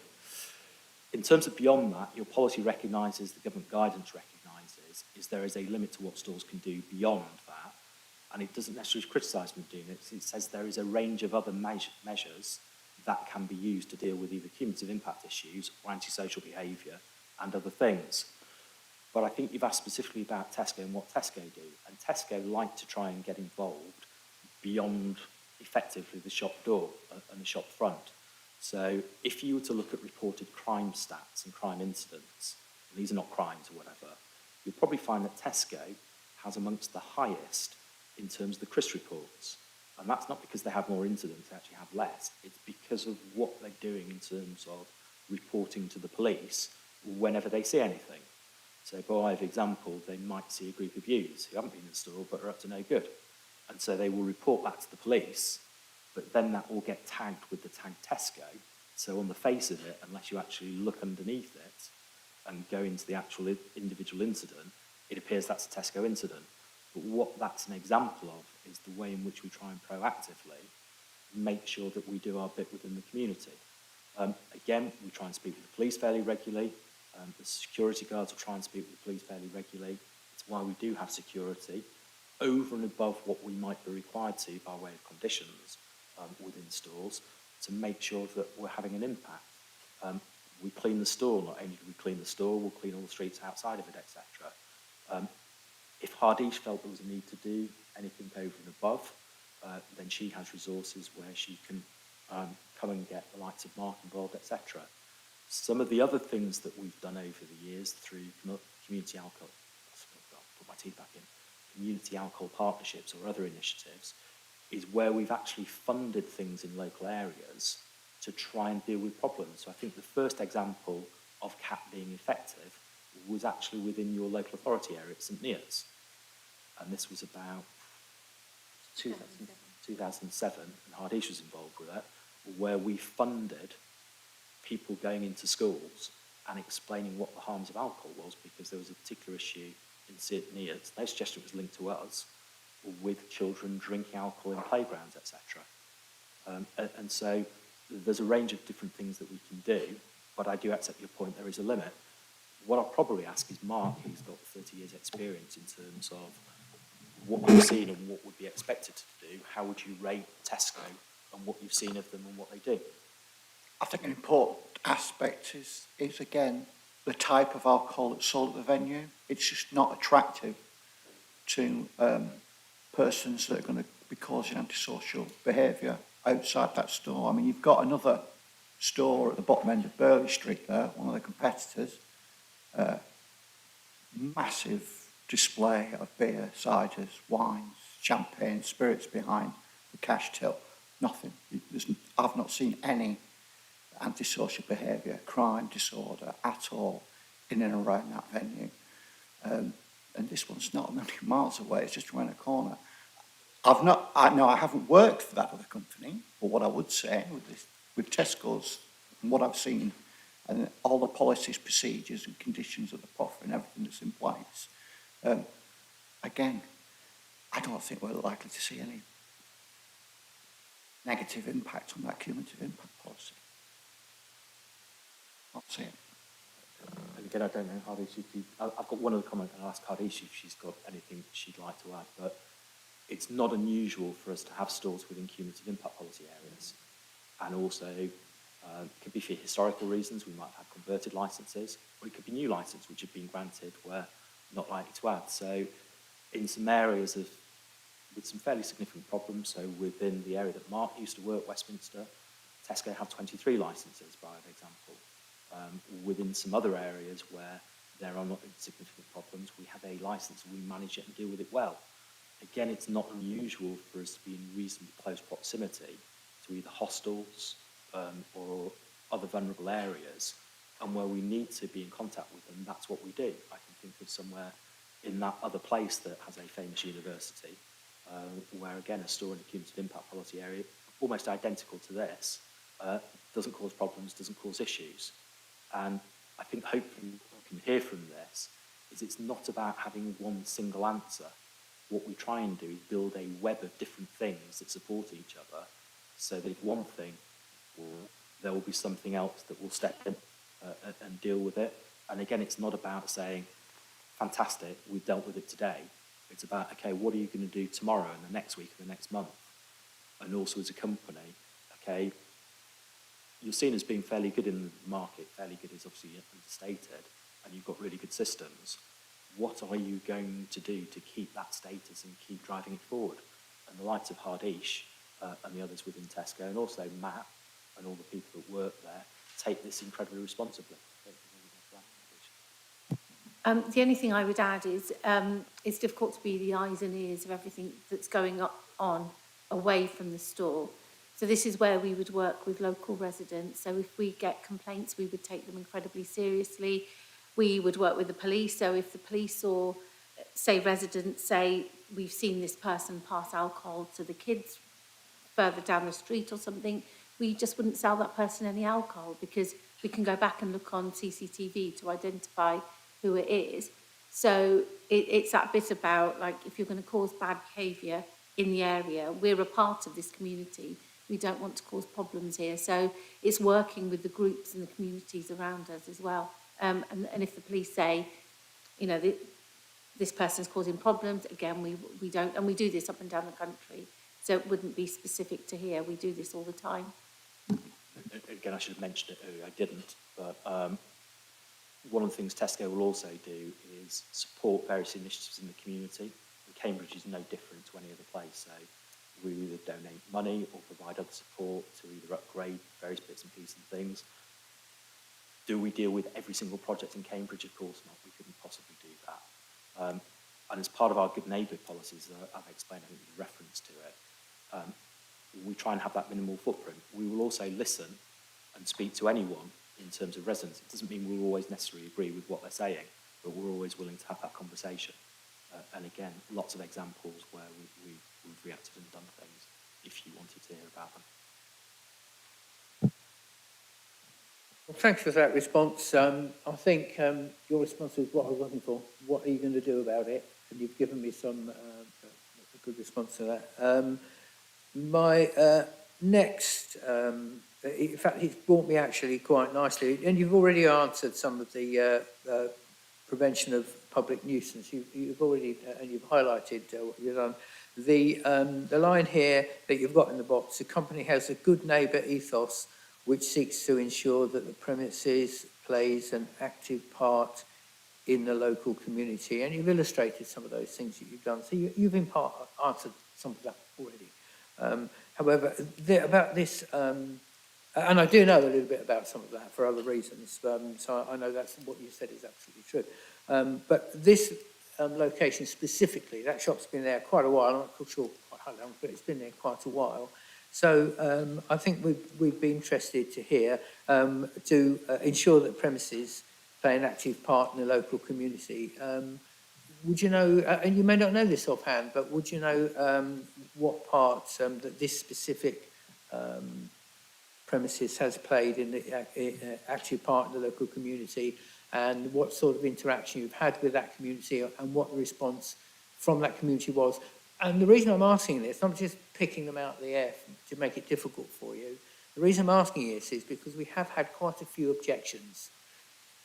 In terms of beyond that, your policy recognises, the government guidance recognises, is there is a limit to what stores can do beyond that, and it doesn't necessarily criticise them doing it. It says there is a range of other measures that can be used to deal with either cumulative impact issues or antisocial behaviour and other things. But I think you've asked specifically about Tesco and what Tesco do, and Tesco like to try and get involved beyond effectively the shop door and the shop front. So if you were to look at reported crime stats and crime incidents, and these are not crimes or whatever, you'll probably find that Tesco has amongst the highest in terms of the CRIS reports. And that's not because they have more incidents, they actually have less. It's because of what they're doing in terms of reporting to the police whenever they see anything. So by way of example, they might see a group of youths who haven't been in the store but are up to no good. And so they will report that to the police, but then that will get tagged with the tag Tesco. So on the face of it, unless you actually look underneath it and go into the actual individual incident, it appears that's a Tesco incident. But what that's an example of is the way in which we try and proactively make sure that we do our bit within the community. Again, we try and speak with the police fairly regularly. The security guards will try and speak with the police fairly regularly. It's why we do have security over and above what we might be required to by way of conditions within stores to make sure that we're having an impact. We clean the store, not only do we clean the store, we'll clean all the streets outside of it, etc. If Hardish felt there was a need to do anything over and above, then she has resources where she can come and get the likes of Mark involved, etc. Some of the other things that we've done over the years through community alcohol, I'll put my teeth back in, community alcohol partnerships or other initiatives, is where we've actually funded things in local areas to try and deal with problems. So I think the first example of CAP being effective was actually within your local authority area at St Neots. And this was about 2007, and Hardish was involved with that, where we funded people going into schools and explaining what the harms of alcohol was, because there was a particular issue in St Neots, no suggestion it was linked to us, with children drinking alcohol in playgrounds, etc. And so there's a range of different things that we can do, but I do accept your point, there is a limit. What I'll probably ask is Mark, who's got 30 years experience in terms of what you've seen and what would be expected to do, how would you rate Tesco and what you've seen of them and what they do? I think an important aspect is again, the type of alcohol that's sold at the venue. It's just not attractive to persons that are going to be causing antisocial behaviour outside that store. I mean, you've got another store at the bottom end of Burley Street there, one of the competitors, massive display of beer, ciders, wines, champagne, spirits behind the cash till. Nothing. I've not seen any antisocial behaviour, crime, disorder at all in and around that venue. And this one's not a million miles away, it's just around the corner. I haven't worked for that other company, but what I would say with Tesco's and what I've seen and all the policies, procedures and conditions of the proffer and everything that's in place, again, I don't think we're likely to see any negative impact on that cumulative impact policy. Not see it. And again, I don't know, Hardish, I've got one other comment, and I'll ask Hardish if she's got anything she'd like to add, but it's not unusual for us to have stores within cumulative impact policy areas. And also, it could be for historical reasons, we might have converted licences, or it could be new licences which have been granted where not likely to add. So in some areas of with some fairly significant problems. So within the area that Mark used to work, Westminster, Tesco have 23 licences, by example. Within some other areas where there are not significant problems, we have a licence and we manage it and deal with it well. Again, it's not unusual for us to be in reasonably close proximity to either hostels or other vulnerable areas, and where we need to be in contact with them, that's what we do. I can think of somewhere in that other place that has a famous university, where again, a store in a cumulative impact policy area, almost identical to this, doesn't cause problems, doesn't cause issues. And I think hopefully what we can hear from this is it's not about having one single answer. What we try and do is build a web of different things that support each other, so that if one thing, there will be something else that will step in and deal with it. And again, it's not about saying, fantastic, we've dealt with it today. It's about, okay, what are you going to do tomorrow and the next week and the next month? And also as a company, okay, you're seen as being fairly good in the market. Fairly good is obviously understated, and you've got really good systems. What are you going to do to keep that status and keep driving it forward? And the likes of Hardish and the others within Tesco, and also Matt and all the people that work there, take this incredibly responsibly. The only thing I would add is it's difficult to be the eyes and ears of everything that's going on away from the store. So this is where we would work with local residents. So if we get complaints, we would take them incredibly seriously. We would work with the police. So if the police or, say, residents say, we've seen this person pass alcohol to the kids further down the street or something, we just wouldn't sell that person any alcohol, because we can go back and look on CCTV to identify who it is. So it's that bit about, like, if you're going to cause bad behaviour in the area, we're a part of this community. We don't want to cause problems here. So it's working with the groups and the communities around us as well. And if the police say, you know, this person's causing problems, again, we don't, and we do this up and down the country. So it wouldn't be specific to here. We do this all the time. Again, I should have mentioned it earlier, I didn't, but one of the things Tesco will also do is support various initiatives in the community. And Cambridge is no different to any other place, so we either donate money or provide other support to either upgrade various bits and pieces and things. Do we deal with every single project in Cambridge? Of course not, we couldn't possibly do that. And as part of our good neighbour policies, I've explained, I think there's reference to it, we try and have that minimal footprint. We will also listen and speak to anyone in terms of residents. It doesn't mean we'll always necessarily agree with what they're saying, but we're always willing to have that conversation. And again, lots of examples where we've reacted and done things, if you wanted to hear about them. Well, thanks for that response. I think your response is what I was looking for. What are you going to do about it? And you've given me some a good response to that. My next, in fact, it's brought me actually quite nicely, and you've already answered some of the prevention of public nuisance. You've already, and you've highlighted what you've done. The line here that you've got in the box, the company has a good neighbour ethos which seeks to ensure that the premises plays an active part in the local community. And you've illustrated some of those things that you've done. So you've in part answered some of that already. However, about this, and I do know a little bit about some of that for other reasons, so I know that's what you said is absolutely true. But this location specifically, that shop's been there quite a while. I'm not sure quite how long, but it's been there quite a while. So I think we'd be interested to hear to ensure that premises play an active part in the local community. Would you know, and you may not know this offhand, but would you know what part that this specific premises has played in the active part in the local community, and what sort of interaction you've had with that community, and what the response from that community was? And the reason I'm asking this, I'm just picking them out of the air to make it difficult for you. The reason I'm asking this is because we have had quite a few objections.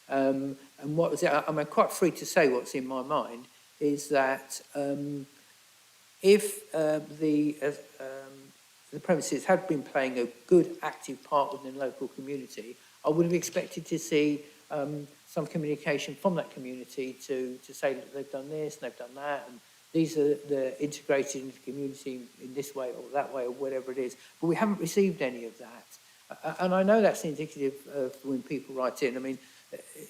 And what was it? I'm quite free to say what's in my mind is that if the premises had been playing a good active part within the local community, I would have expected to see some communication from that community to say that they've done this and they've done that, and these are the integrated into the community in this way or that way or whatever it is. But we haven't received any of that. And I know that's indicative of when people write in. I mean,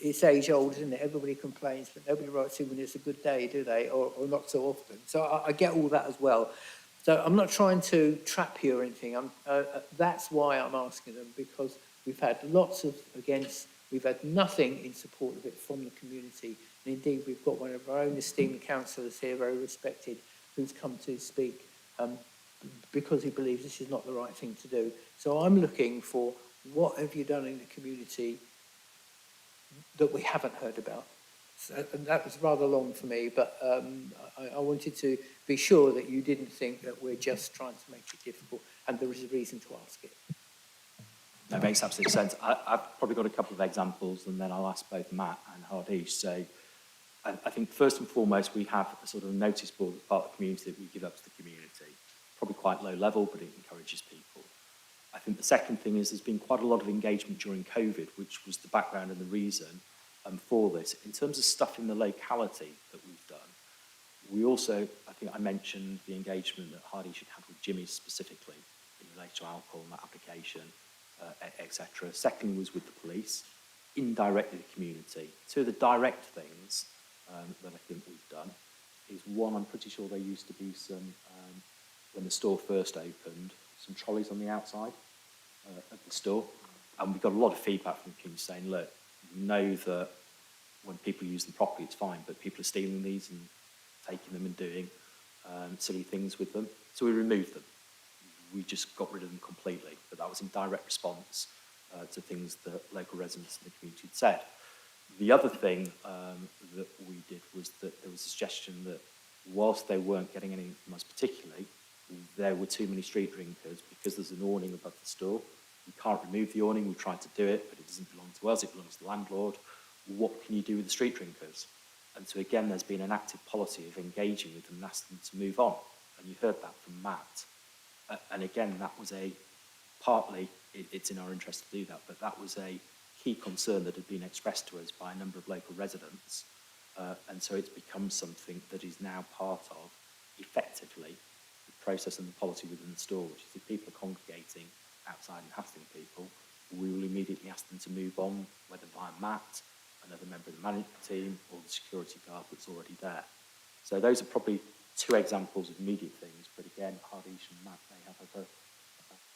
it's age old, isn't it? Everybody complains, but nobody writes in when it's a good day, do they? Or not so often. So I get all that as well. So I'm not trying to trap you or anything. That's why I'm asking them, because we've had lots of against, we've had nothing in support of it from the community. And indeed, we've got one of our own esteemed councillors here, very respected, who's come to speak because he believes this is not the right thing to do. So I'm looking for what have you done in the community that we haven't heard about. So, and that was rather long for me, but I wanted to be sure that you didn't think that we're just trying to make it difficult, and there is a reason to ask it. That makes absolute sense. I've probably got a couple of examples, and then I'll ask both Matt and Hardish. So I think first and foremost, we have a sort of notice board as part of the community that we give up to the community. Probably quite low level, but it encourages people. I think the second thing is there's been quite a lot of engagement during COVID, which was the background and the reason for this. In terms of stuff in the locality that we've done, we also, I think I mentioned the engagement that Hardish should have with Jimmy's specifically in relation to alcohol and that application, etc. Secondly was with the police, indirectly the community. Two of the direct things that I think we've done is one, I'm pretty sure there used to be some, when the store first opened, some trolleys on the outside of the store. And we got a lot of feedback from the community saying, look, we know that when people use them properly, it's fine, but people are stealing these and taking them and doing silly things with them. So we removed them. We just got rid of them completely. But that was in direct response to things that local residents in the community had said. The other thing that we did was that there was a suggestion that whilst they weren't getting anything from us particularly, there were too many street drinkers because there's an awning above the store. We can't remove the awning, we tried to do it, but it doesn't belong to us, it belongs to the landlord. What can you do with the street drinkers? And so again, there's been an active policy of engaging with them and asking them to move on. And you heard that from Matt. And again, that was partly, it's in our interest to do that, but that was a key concern that had been expressed to us by a number of local residents. And so it's become something that is now part of, effectively, the process and the policy within the store, which is if people are congregating outside and hassling people, we will immediately ask them to move on, whether via Matt, another member of the management team, or the security guard that's already there. So those are probably two examples of immediate things, but again, Hardish and Matt may have other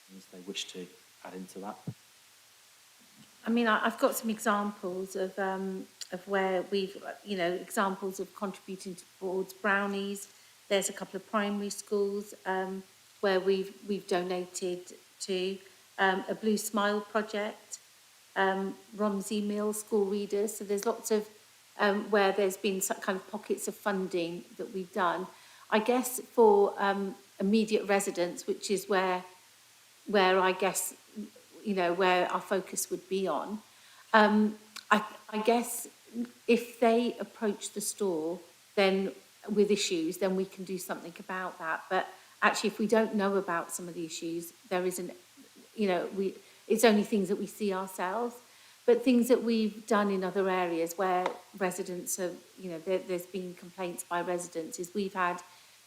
things they wish to add into that. I mean, I've got some examples of where we've, examples of contributing towards brownies. There's a couple of primary schools where we've donated to a Blue Smile project, Romsey Mill school readers. So there's lots of where there's been some kind of pockets of funding that we've done. I guess for immediate residents, which is where I guess, where our focus would be on. I guess if they approach the store then with issues, then we can do something about that. But actually, if we don't know about some of the issues, there isn't, it's only things that we see ourselves. But things that we've done in other areas where residents have, there's been complaints by residents, is we've had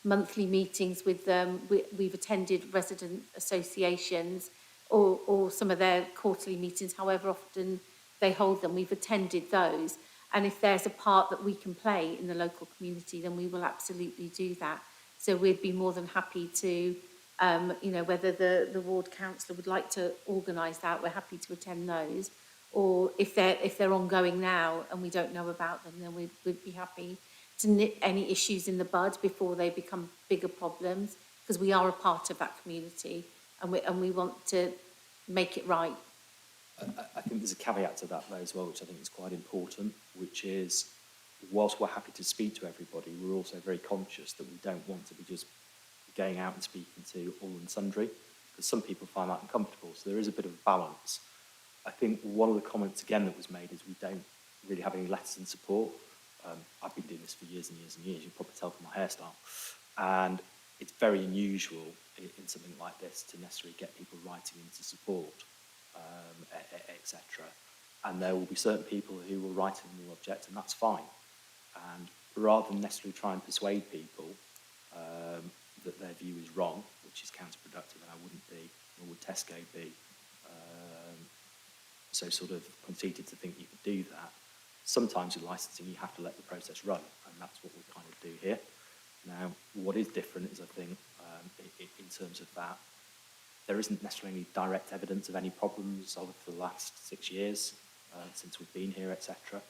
monthly meetings with them. We've attended resident associations or some of their quarterly meetings, however often they hold them. We've attended those. And if there's a part that we can play in the local community, then we will absolutely do that. So we'd be more than happy to, whether the ward councillor would like to organise that, we're happy to attend those. Or if they're ongoing now and we don't know about them, then we'd be happy to nip any issues in the bud before they become bigger problems, because we are a part of that community and we want to make it right. I think there's a caveat to that though as well, which I think is quite important, which is whilst we're happy to speak to everybody, we're also very conscious that we don't want to be just going out and speaking to all and sundry, because some people find that uncomfortable. So there is a bit of a balance. I think one of the comments again that was made is we don't really have any letters in support. I've been doing this for years and years and years, you can probably tell from my hairstyle. And it's very unusual in something like this to necessarily get people writing into support, etc. And there will be certain people who will write in and will object, and that's fine. And rather than necessarily try and persuade people, that their view is wrong, which is counterproductive, and I wouldn't be, nor would Tesco be, so sort of conceited to think you could do that. Sometimes with licensing, you have to let the process run, and that's what we kind of do here. Now, what is different is, I think, in terms of that, there isn't necessarily any direct evidence of any problems over the last 6 years since we've been here, etc.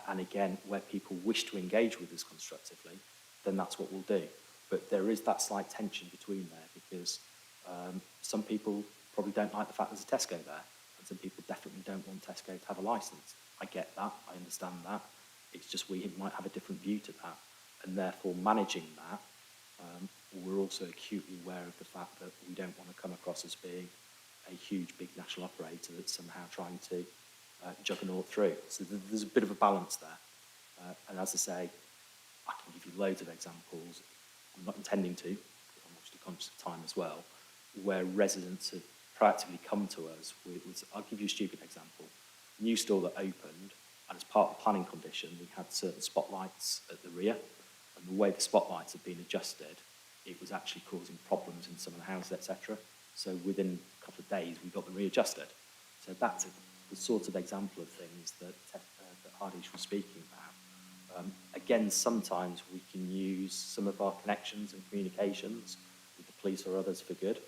And again, where people wish to engage with us constructively, then that's what we'll do. But there is that slight tension between there, because some people probably don't like the fact there's a Tesco there, and some people definitely don't want Tesco to have a licence. I get that, I understand that. It's just we might have a different view to that, and therefore managing that, we're also acutely aware of the fact that we don't want to come across as being a huge, big national operator that's somehow trying to juggernaut through. So there's a bit of a balance there. And as I say, I can give you loads of examples. I'm not intending to, because I'm actually conscious of time as well, where residents have proactively come to us with I'll give you a stupid example. A new store that opened, and as part of the planning condition, we had certain spotlights at the rear, and the way the spotlights had been adjusted, it was actually causing problems in some of the houses, etc. So within a couple of days, we got them readjusted. So that's the sort of example of things that Hardish was speaking about. Again, sometimes we can use some of our connections and communications with the police or others for good.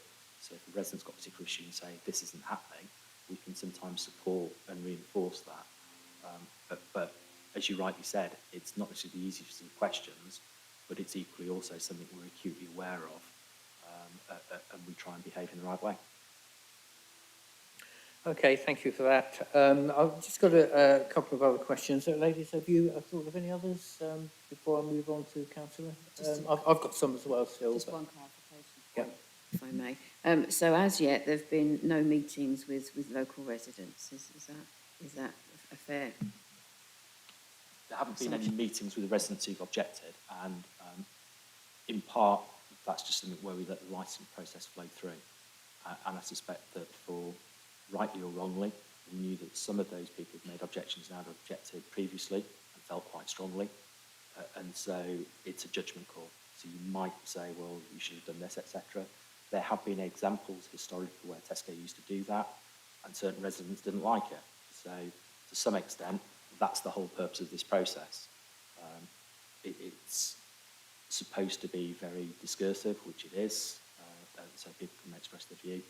So if a resident's got a particular issue and say, this isn't happening, we can sometimes support and reinforce that. But as you rightly said, it's not necessarily the easiest of questions, but it's equally also something we're acutely aware of, and we try and behave in the right way. Okay, thank you for that. I've just got a couple of other questions. Ladies, have you thought of any others before I move on to Councillor? I've got some as well still. Just but... one clarification, if I may. So as yet, there have been no meetings with local residents. Is that a fair? There haven't been any meetings with the residents who've objected, and in part, that's just something where we let the licensing process flow through. And I suspect that for rightly or wrongly, we knew that some of those people who've made objections now had objected previously and felt quite strongly. And so it's a judgment call. So you might say, well, you should have done this, etc. There have been examples historically where Tesco used to do that, and certain residents didn't like it. So to some extent, that's the whole purpose of this process. It's supposed to be very discursive, which it is, so people can express their view.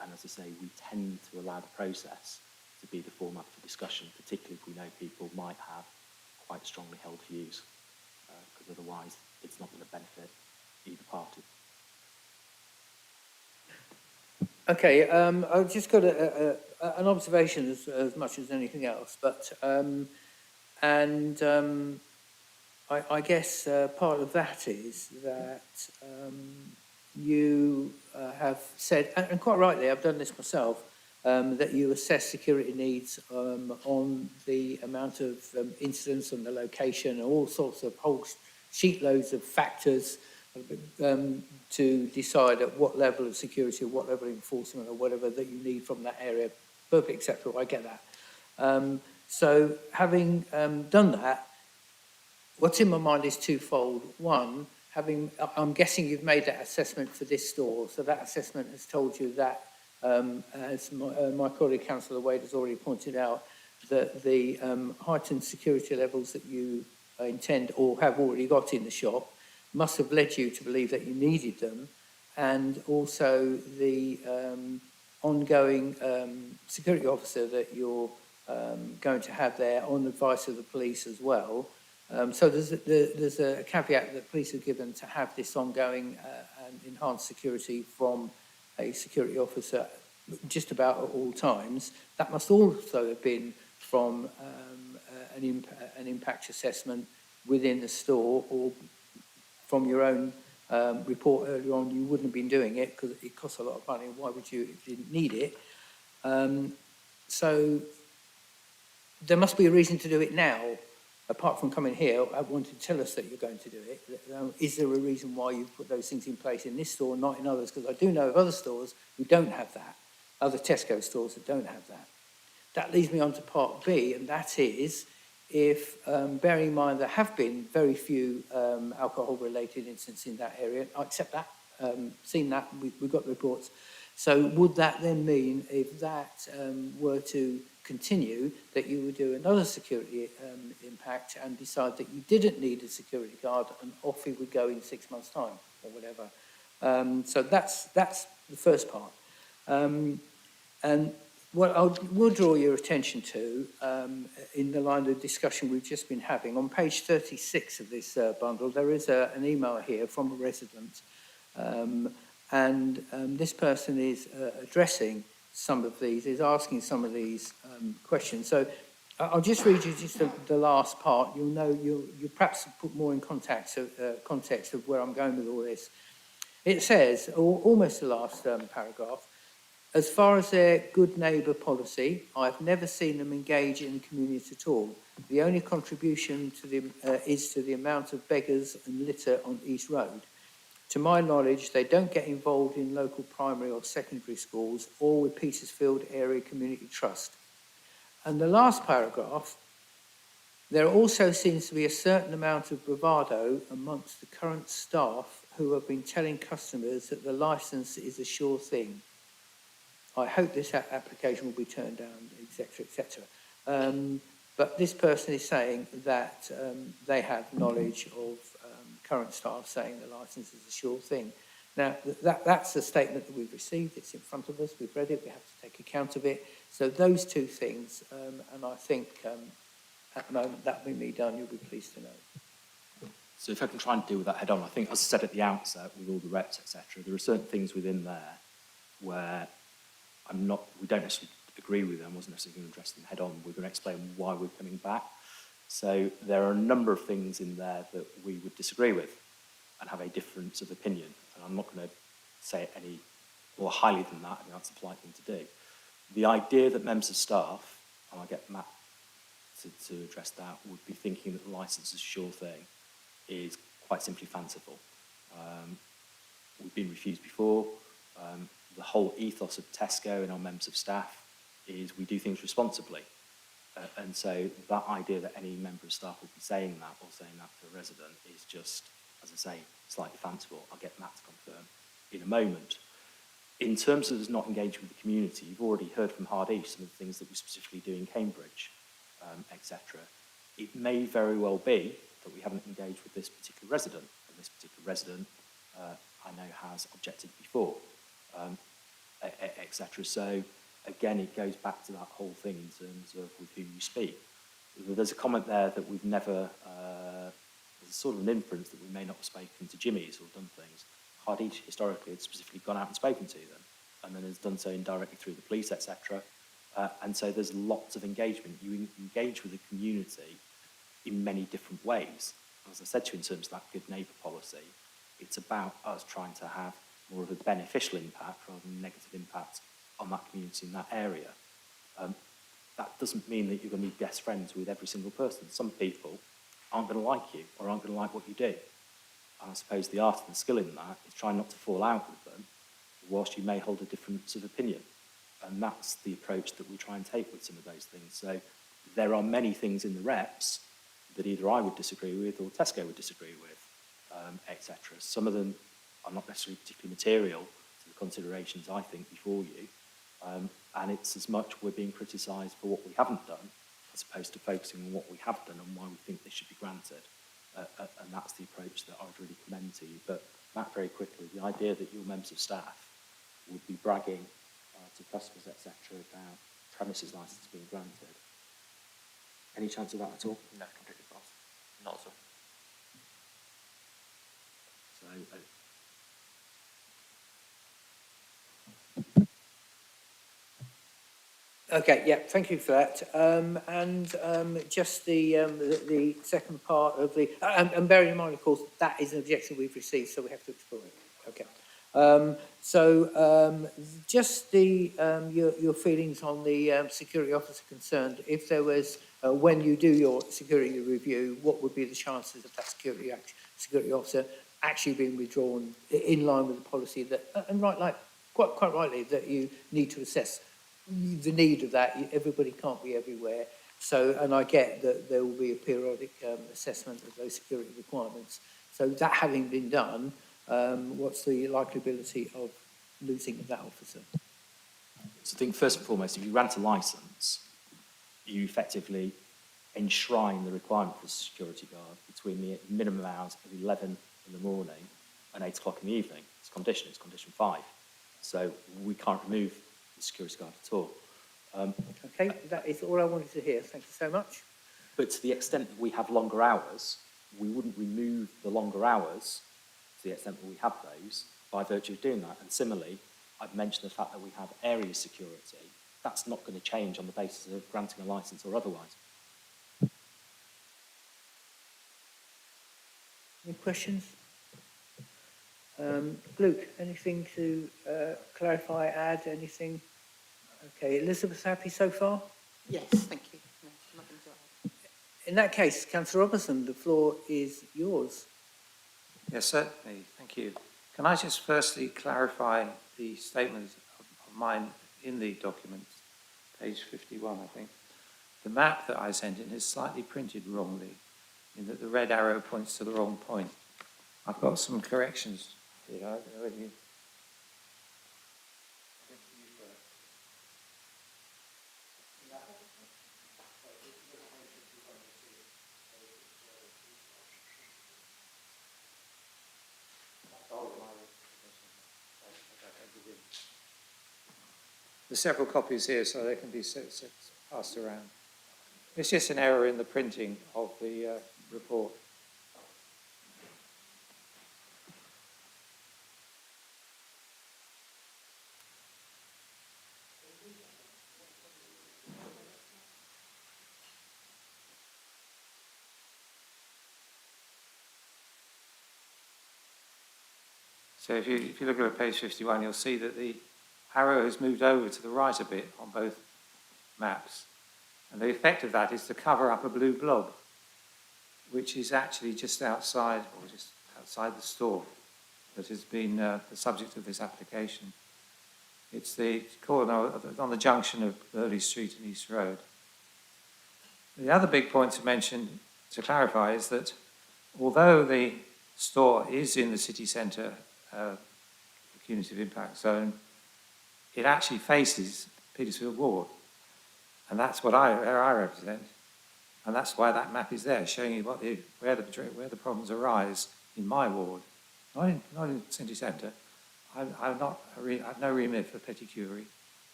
And as I say, we tend to allow the process to be the format for discussion, particularly if we know people might have quite strongly held views, because otherwise it's not going to benefit either party. Okay, I've just got an observation as much as anything else, but I guess part of that is that you have said, and quite rightly, I've done this myself, that you assess security needs on the amount of incidents and the location and all sorts of whole sheet loads of factors to decide at what level of security or what level of enforcement or whatever that you need from that area. Perfectly acceptable, I get that. So having done that, what's in my mind is twofold. One, I'm guessing you've made that assessment for this store, so that assessment has told you that, as my colleague Councillor Wade has already pointed out, that the heightened security levels that you intend or have already got in the shop must have led you to believe that you needed them, and also the ongoing security officer that you're going to have there on advice of the police as well. So there's a caveat that police are given to have this ongoing and enhanced security from a security officer just about at all times. That must also have been from an impact assessment within the store, or from your own report earlier on. You wouldn't have been doing it because it costs a lot of money. Why would you if you didn't need it? So there must be a reason to do it now. Apart from coming here, I want to tell us that you're going to do it. Is there a reason why you've put those things in place in this store, not in others? Because I do know of other stores who don't have that, other Tesco stores that don't have that. That leads me on to part B, and that is if, bearing in mind there have been very few alcohol-related incidents in that area, I accept that, seen that, we've got the reports. So would that then mean, if that were to continue, that you would do another security impact and decide that you didn't need a security guard and off he would go in 6 months' time or whatever? So that's the first part. And what I will draw your attention to, in the line of discussion we've just been having, on page 36 of this bundle, there is an email here from a resident, and this person is addressing some of these, is asking some of these questions. So I'll just read you just the last part. You'll know, you'll perhaps put more in context of where I'm going with all this. It says, almost the last paragraph, as far as their good neighbour policy, I've never seen them engage in the community at all. The only contribution to them is to the amount of beggars and litter on East Road. To my knowledge, they don't get involved in local primary or secondary schools or with Petersfield Area Community Trust. And the last paragraph, there also seems to be a certain amount of bravado amongst the current staff who have been telling customers that the licence is a sure thing. I hope this application will be turned down, etc., etc. But this person is saying that they have knowledge of current staff saying the licence is a sure thing. Now, that's the statement that we've received. It's in front of us. We've read it. We have to take account of it. So those two things, and I think at the moment that will be me done. You'll be pleased to know. So if I can try and deal with that head on, I think, as I said at the outset, with all the reps, etc., there are certain things within there where we don't necessarily agree with them. I wasn't necessarily going to address them head on. We're going to explain why we're coming back. So there are a number of things in there that we would disagree with and have a difference of opinion. And I'm not going to say it any more highly than that. I mean, that's a polite thing to do. The idea that members of staff, and I'll get Matt to address that, would be thinking that the licence is a sure thing is quite simply fanciful. We've been refused before. The whole ethos of Tesco and our members of staff is we do things responsibly. And so that idea that any member of staff would be saying that or saying that to a resident is just, as I say, slightly fanciful. I'll get Matt to confirm in a moment. In terms of us not engaging with the community, you've already heard from Hard East some of the things that we specifically do in Cambridge, etc. It may very well be that we haven't engaged with this particular resident, and this particular resident I know has objected before, etc. So again, it goes back to that whole thing in terms of with who you speak. There's a comment there that we've never, there's a sort of an inference that we may not have spoken to Jimmy's or done things. Hardy historically had specifically gone out and spoken to them, and then has done so indirectly through the police, etc. And so there's lots of engagement. You engage with the community in many different ways. As I said to you, in terms of that good neighbour policy, it's about us trying to have more of a beneficial impact rather than a negative impact on that community in that area. That doesn't mean that you're going to be best friends with every single person. Some people aren't going to like you or aren't going to like what you do. And I suppose the art and the skill in that is trying not to fall out with them whilst you may hold a difference of opinion. And that's the approach that we try and take with some of those things. So there are many things in the reps that either I would disagree with or Tesco would disagree with, etc. Some of them are not necessarily particularly material to the considerations, I think, before you. And it's as much we're being criticised for what we haven't done as opposed to focusing on what we have done and why we think they should be granted. And that's the approach that I would really commend to you. But Matt, very quickly, the idea that your members of staff would be bragging to customers, etc., about premises licence being granted. Any chance of that at all? No, completely false. Not at all. So, Okay, yeah, thank you for that. Just the second part of the, and bearing in mind, of course, that is an objection we've received, so we have to explore it. Okay. Just the your feelings on the security officer concerned. If there was, when you do your security review, what would be the chances of that security officer actually being withdrawn in line with the policy that, and quite rightly, that you need to assess the need of that. Everybody can't be everywhere. So, and I get that there will be a periodic assessment of those security requirements. So that having been done, what's the likability of losing that officer? So I think first and foremost, if you grant a licence, you effectively enshrine the requirement for a security guard between the minimum hours of 11 in the morning and 8 o'clock in the evening. It's condition 5. So we can't remove the security guard at all. Okay, that is all I wanted to hear. Thank you so much. But to the extent that we have longer hours, we wouldn't remove the longer hours to the extent that we have those by virtue of doing that. And similarly, I've mentioned the fact that we have area security. That's not going to change on the basis of granting a licence or otherwise. Any questions? Luke, anything to clarify, add, anything? Okay, Elizabeth, happy so far? Yes, thank you. No, nothing to add. In that case, Councillor Robertson, the floor is yours. Yes, certainly. Thank you. Can I just firstly clarify the statement of mine in the document, page 51, I think. The map that I sent in is slightly printed wrongly, in that the red arrow points to the wrong point. I've got some corrections here. I don't know whether you... There's several copies here, so they can be passed around. It's just an error in the printing of the report. So if you look at page 51, you'll see that the arrow has moved over to the right a bit on both maps. And the effect of that is to cover up a blue blob, which is actually just outside, or just outside the store that has been the subject of this application. It's the corner on the junction of Burley Street and East Road. The other big point to mention, to clarify, is that although the store is in the city centre cumulative impact zone, it actually faces Petersfield Ward. And that's what where I represent. And that's why that map is there, showing you where the problems arise in my ward. Not in city centre. I've no remit for Petty Curie,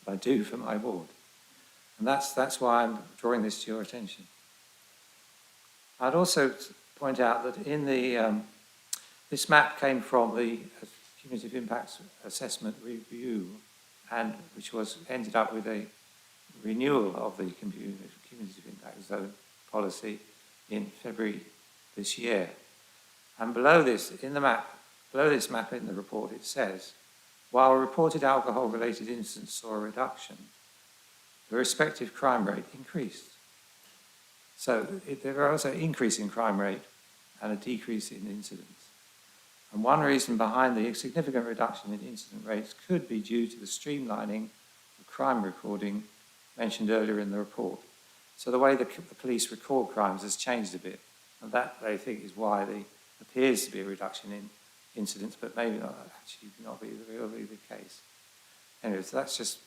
but I do for my ward. And that's why I'm drawing this to your attention. I'd also point out that in the this map came from the Cumulative Impacts Assessment Review, and which ended up with a renewal of the Cumulative Impact Zone policy in February this year. And below this in the map in the report, it says, while reported alcohol-related incidents saw a reduction, the respective crime rate increased. So there are also an increase in crime rate and a decrease in incidents. And one reason behind the significant reduction in incident rates could be due to the streamlining of crime recording mentioned earlier in the report. So the way the police record crimes has changed a bit, and that, they think, is why there appears to be a reduction in incidents, but maybe not be really the case. Anyway, so that's just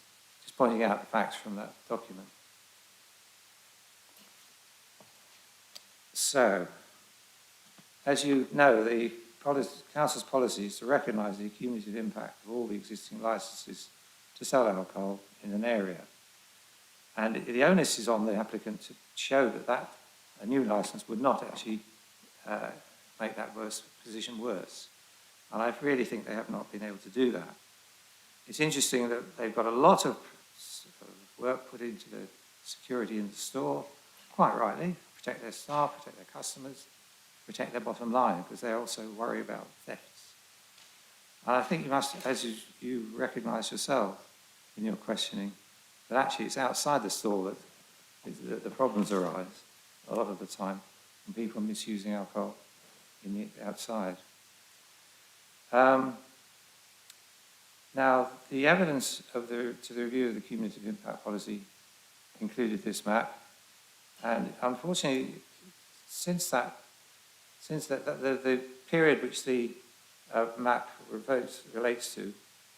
pointing out the facts from that document. So, as you know, the Council's policy is to recognise the cumulative impact of all the existing licences to sell alcohol in an area. And the onus is on the applicant to show that a new licence would not actually make that position worse. And I really think they have not been able to do that. It's interesting that they've got a lot of work put into the security in the store, quite rightly, protect their staff, protect their customers, protect their bottom line, because they also worry about thefts. And I think you must, as you recognise yourself in your questioning, that actually it's outside the store that the problems arise a lot of the time from people misusing alcohol in the outside. Now, the evidence to the review of the cumulative impact policy included this map, And unfortunately, since the period which the map relates to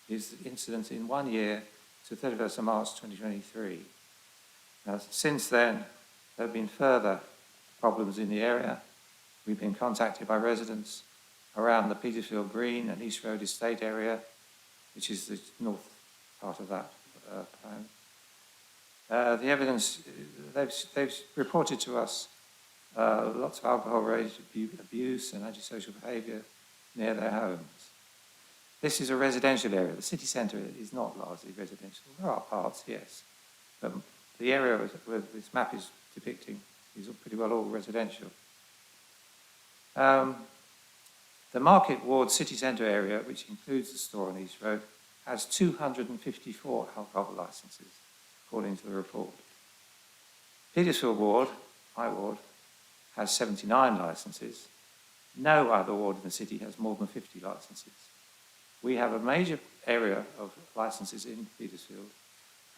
is incidents in 1 year to 31st of March 2023. Now, since then, there have been further problems in the area. We've been contacted by residents around the Petersfield Green and East Road Estate area, which is the north part of that plan. The evidence, they've reported to us lots of alcohol-related abuse and antisocial behaviour near their homes. This is a residential area. The city centre is not largely residential. There are parts, yes, but the area where this map is depicting is pretty well all residential. The Market Ward city centre area, which includes the store on East Road, has 254 alcohol licences, according to the report. Petersfield Ward, my ward, has 79 licences. No other ward in the city has more than 50 licences. We have a major area of licences in Petersfield,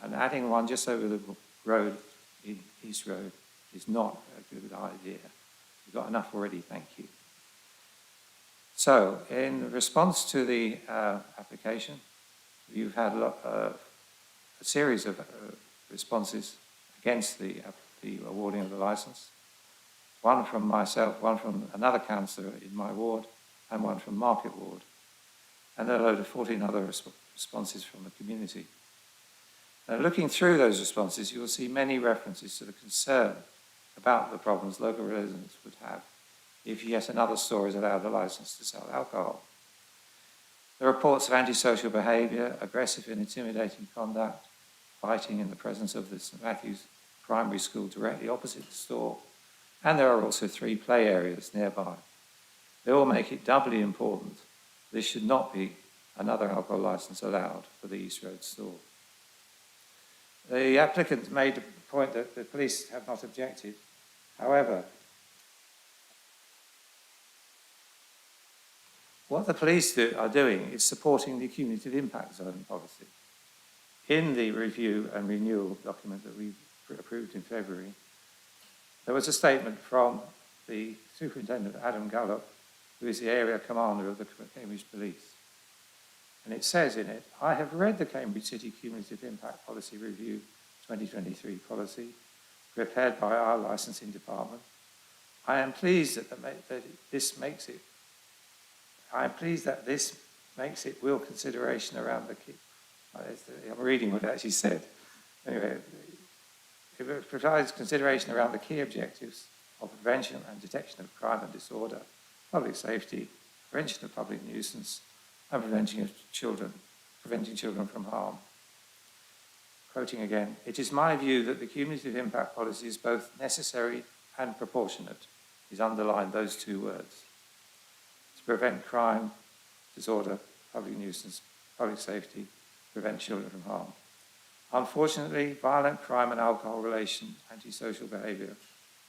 and adding one just over the road in East Road is not a good idea. We've got enough already, thank you. So, in response to the application, you've had a series of responses against the awarding of the licence. One from myself, one from another councillor in my ward, and one from Market Ward. And there are a load of 14 other responses from the community. Now, looking through those responses, you will see many references to the concern about the problems local residents would have if yet another store is allowed a licence to sell alcohol. The reports of antisocial behaviour, aggressive and intimidating conduct, fighting in the presence of the St Matthew's Primary School directly opposite the store, and there are also 3 play areas nearby. They all make it doubly important there should not be another alcohol licence allowed for the East Road store. The applicant made the point that the police have not objected. However, what the police are doing is supporting the cumulative impact zone policy. In the review and renewal document that we approved in February, there was a statement from the Superintendent, Adam Gallup, who is the area commander of the Cambridge Police. And it says in it, I have read the Cambridge City Cumulative Impact Policy Review 2023 policy prepared by our licensing department. I am pleased that this makes it real consideration around the key. I'm reading what it actually said. Anyway, it provides consideration around the key objectives of prevention and detection of crime and disorder, public safety, prevention of public nuisance, and preventing children from harm. Quoting again, it is my view that the cumulative impact policy is both necessary and proportionate, is underlined those 2 words, to prevent crime, disorder, public nuisance, public safety, prevent children from harm. Unfortunately, violent crime and alcohol-related antisocial behaviour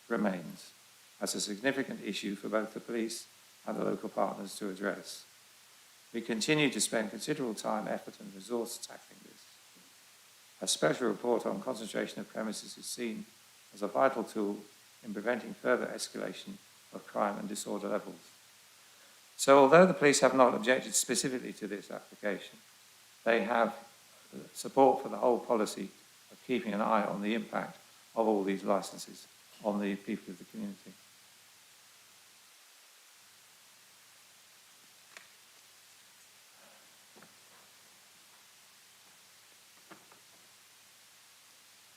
remains as a significant issue for both the police and the local partners to address. We continue to spend considerable time, effort and resource tackling this. A special report on concentration of premises is seen as a vital tool in preventing further escalation of crime and disorder levels. So although the police have not objected specifically to this application, they have support for the whole policy of keeping an eye on the impact of all these licences on the people of the community.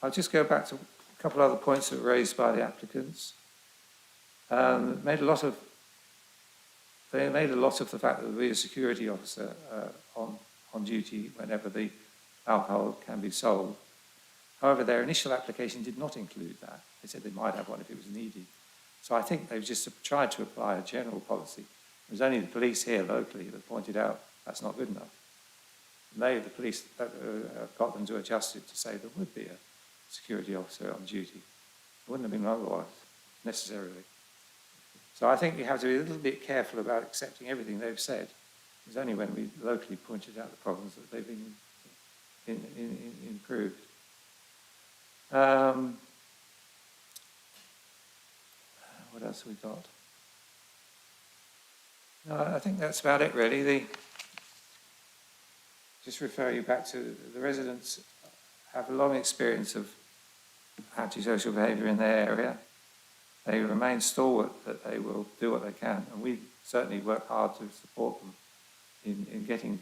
I'll just go back to a couple of other points that were raised by the applicants. They made a lot of the fact that there will be a security officer on duty whenever the alcohol can be sold. However, their initial application did not include that. They said they might have one if it was needed. So I think they've just tried to apply a general policy. It was only the police here locally that pointed out that's not good enough. And the police, got them to adjust it to say there would be a security officer on duty. It wouldn't have been otherwise, necessarily. So I think we have to be a little bit careful about accepting everything they've said. It's only when we locally pointed out the problems that they've been improved. else have we got? No, I think that's about it, really. Just refer you back to the residents have a long experience of antisocial behaviour in their area. They remain stalwart that they will do what they can, and we certainly work hard to support them in getting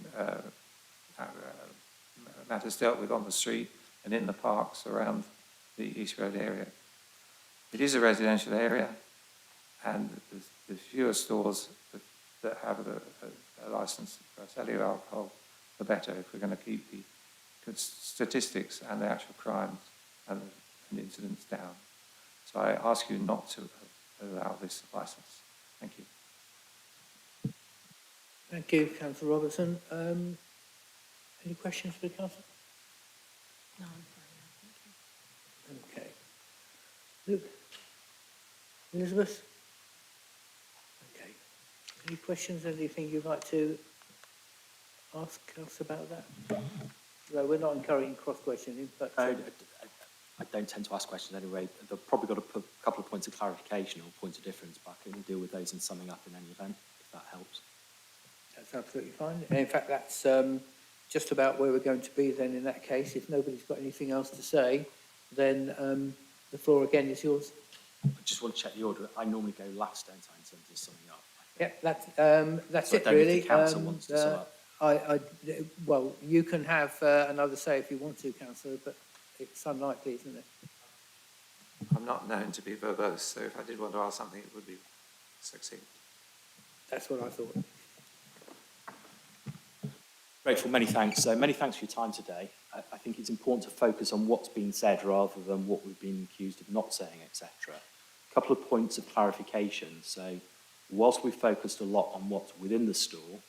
matters dealt with on the street and in the parks around the East Road area. It is a residential area, and the fewer stores that have a licence for selling alcohol, the better, if we're going to keep the statistics and the actual crimes and incidents down. So I ask you not to allow this licence. Thank you. Thank you, Councillor Robertson. Any questions for the councillor? No, I'm fine, Okay. Luke? Elizabeth? Okay. Any questions, anything you'd like to ask us about that? Well, we're not encouraging cross-questioning, but... I don't tend to ask questions anyway. They've probably got a couple of points of clarification or points of difference, but I can deal with those in summing up in any event, if that helps. That's absolutely fine. In fact, that's just about where we're going to be then in that case. If nobody's got anything else to say, then the floor again is yours. I just want to check the order. I normally go last, don't I, in terms of summing up? Yeah, that's So I it don't know if really. the council wants to sum up. Well, you can have another say if you want to, councillor, but it's unlikely, isn't it? I'm not known to be verbose, so if I did want to ask something, it would be succinct. That's what I thought. Grateful, many thanks. Many thanks for your time today. I think it's important to focus on what's been said rather than what we've been accused of not saying, etc. A couple of points of clarification. So, whilst we focused a lot on what's within the store,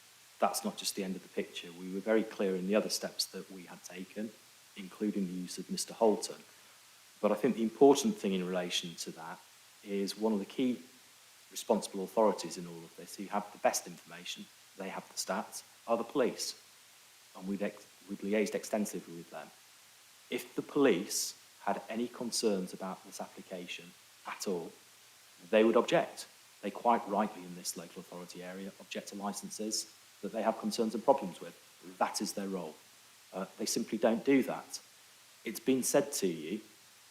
that's not just the end of the picture. We were very clear in the other steps that we had taken, including the use of Mr. Holton. But I think the important thing in relation to that is one of the key responsible authorities in all of this, who have the best information, they have the stats, are the police. And we've liaised extensively with them. If the police had any concerns about this application at all, they would object. They quite rightly in this local authority area object to licences that they have concerns and problems with. That is their role. They simply don't do that. It's been said to you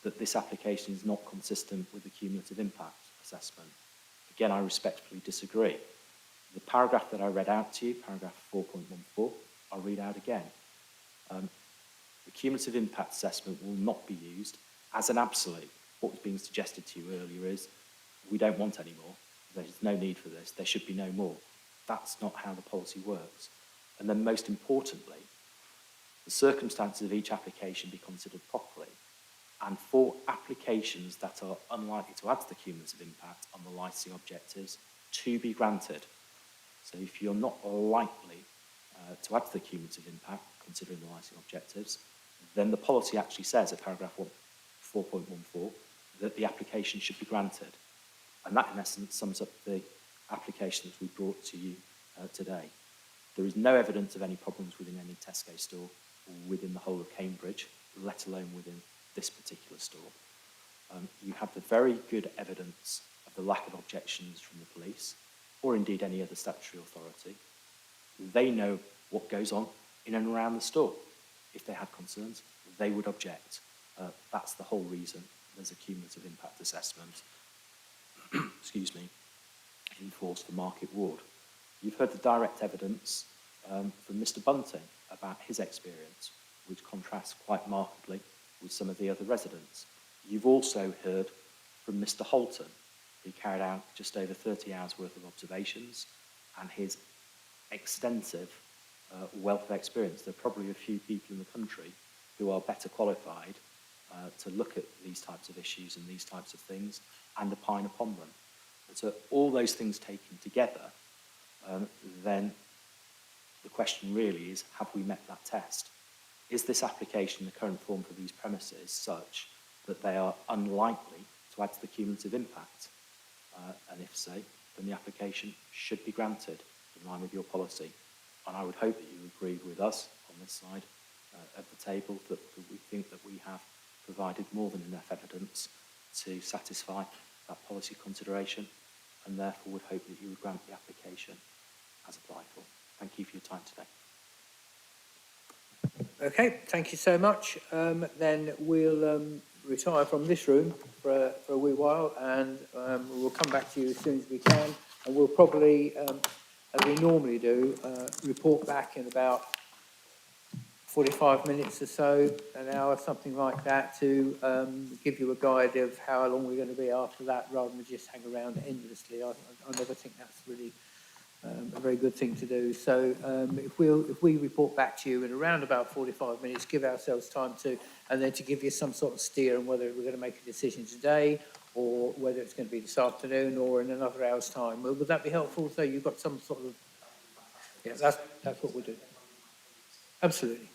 that this application is not consistent with the cumulative impact assessment. Again, I respectfully disagree. The paragraph that I read out to you, paragraph 4.14, I'll read out again. The cumulative impact assessment will not be used as an absolute. What was being suggested to you earlier is, we don't want any more. There's no need for this. There should be no more. That's not how the policy works. And then most importantly, the circumstances of each application be considered properly. And for applications that are unlikely to add to the cumulative impact on the licensing objectives to be granted. So if you're not likely to add to the cumulative impact, considering the licensing objectives, then the policy actually says at paragraph 4.14 that the application should be granted. And that in essence sums up the applications we brought to you today. There is no evidence of any problems within any Tesco store or within the whole of Cambridge, let alone within this particular store. You have the very good evidence of the lack of objections from the police, or indeed any other statutory authority. They know what goes on in and around the store. If they had concerns, they would object. That's the whole reason there's a cumulative impact assessment, excuse me, in force for Market Ward. You've heard the direct evidence from Mr. Bunting about his experience, which contrasts quite markedly with some of the other residents. You've also heard from Mr. Holton, who carried out just over 30 hours worth of observations and his extensive wealth of experience. There are probably a few people in the country who are better qualified to look at these types of issues and these types of things and opine upon them. And so all those things taken together, then the question really is, have we met that test? Is this application in the current form for these premises such that they are unlikely to add to the cumulative impact? And if so, then the application should be granted in line with your policy. And I would hope that you agree with us on this side of the table that we think that we have provided more than enough evidence to satisfy that policy consideration and therefore would hope that you would grant the application as applied for. Thank you for your time today. Okay, thank you so much. Then we'll retire from this room for a wee while, and we'll come back to you as soon as we can. And we'll probably, as we normally do, report back in about 45 minutes or so, an hour, something like that, to give you a guide of how long we're going to be after that, rather than just hang around endlessly. I never think that's really a very good thing to do. So if we report back to you in around about 45 minutes, give ourselves time to, and then to give you some sort of steer on whether we're going to make a decision today, or whether it's going to be this afternoon or in another hour's time. Would that be helpful? So you've got some sort of, yeah, that's what we'll do. Absolutely.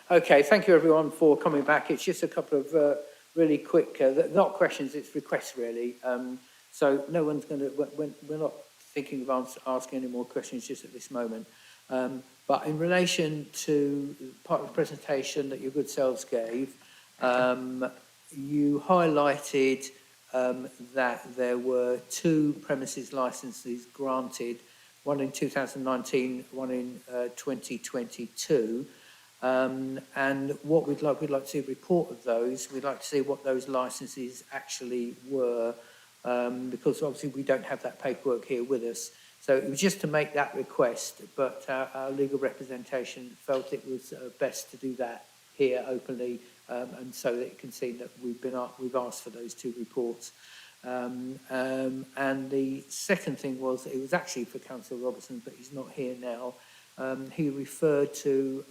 Okay, thank you everyone for coming back. It's just a couple of really quick, not questions, it's requests really. So no one's going to, we're not thinking of asking any more questions just at this moment. But in relation to part of the presentation that your good selves gave, you highlighted that there were 2 premises licences granted, one in 2019, one in 2022. And what we'd like to see a report of those. We'd like to see what those licences actually were, because obviously we don't have that paperwork here with us. So it was just to make that request, but our legal representation felt it was best to do that here openly, and so that it can see that we've asked for those 2 reports. And the second thing was, it was actually for Councillor Robertson, but he's not here now. He referred to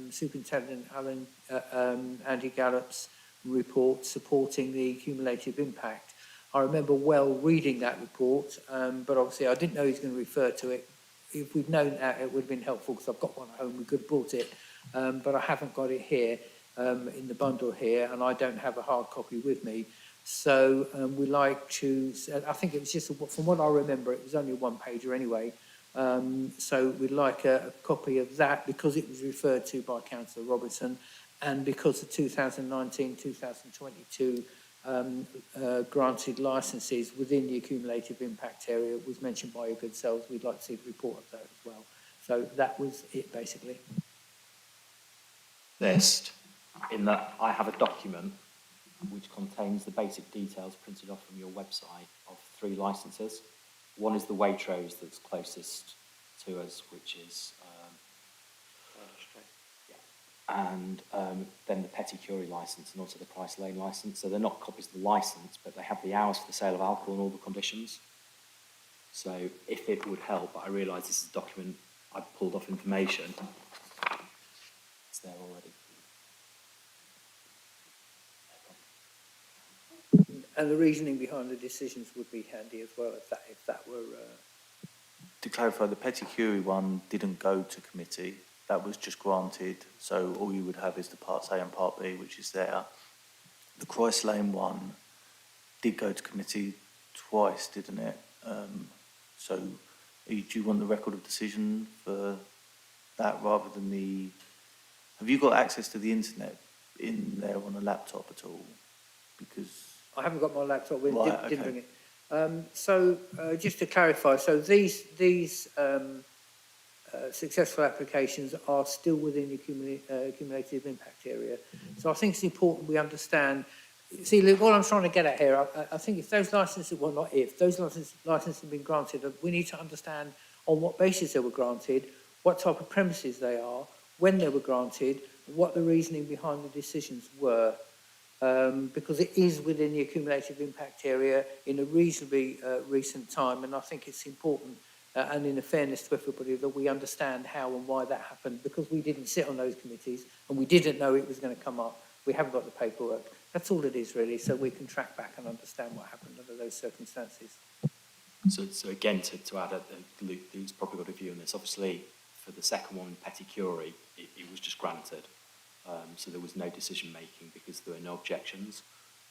Superintendent Andy Gallup's report supporting the cumulative impact. I remember well reading that report, but obviously I didn't know he was going to refer to it. If we'd known that, it would have been helpful, because I've got one at home, we could have brought it, but I haven't got it here in the bundle here, and I don't have a hard copy with me. So we like to, I think it was just, from what I remember, it was only a 1-pager anyway. So we'd like a copy of that, because it was referred to by Councillor Robertson, and because the 2019-2022 granted licences within the accumulative impact area was mentioned by your good selves. We'd like to see the report of that as well. So that was it, basically. List in that I have a document which contains the basic details printed off from your website of 3 licences. One is the Waitrose that's closest to us, which is and then the Petty Curie licence and also the Price Lane licence. So they're not copies of the licence, but they have the hours for the sale of alcohol and all the conditions. So if it would help, but I realise this is a document I've pulled off information. It's there already. And the reasoning behind the decisions would be handy as well, if that were... To clarify, the Petty Curie one didn't go to committee. That was just granted. So all you would have is the Parts A and Part B, which is there. The Christ Lane one did go to committee twice, didn't it? So do you want the record of decision for that rather than the... Have you got access to the internet in there on a laptop at all? Because... I haven't got my laptop with, Right, didn't okay. bring it. So just to clarify, so these successful applications are still within the cumulative impact area. So I think it's important we understand. See, Luke, what I'm trying to get at here, I think if those licenses, well, not if, those licenses have been granted, we need to understand on what basis they were granted, what type of premises they are, when they were granted, what the reasoning behind the decisions were. Because it is within the accumulative impact area in a reasonably recent time, and I think it's important, and in a fairness to everybody, that we understand how and why that happened, because we didn't sit on those committees, and we didn't know it was going to come up. We haven't got the paperwork. That's all it is, really, so we can track back and understand what happened under those circumstances. So again, to add, Luke's probably got a view on this. Obviously, for the second one, Petty Curie, it was just granted. So there was no decision-making because there were no objections.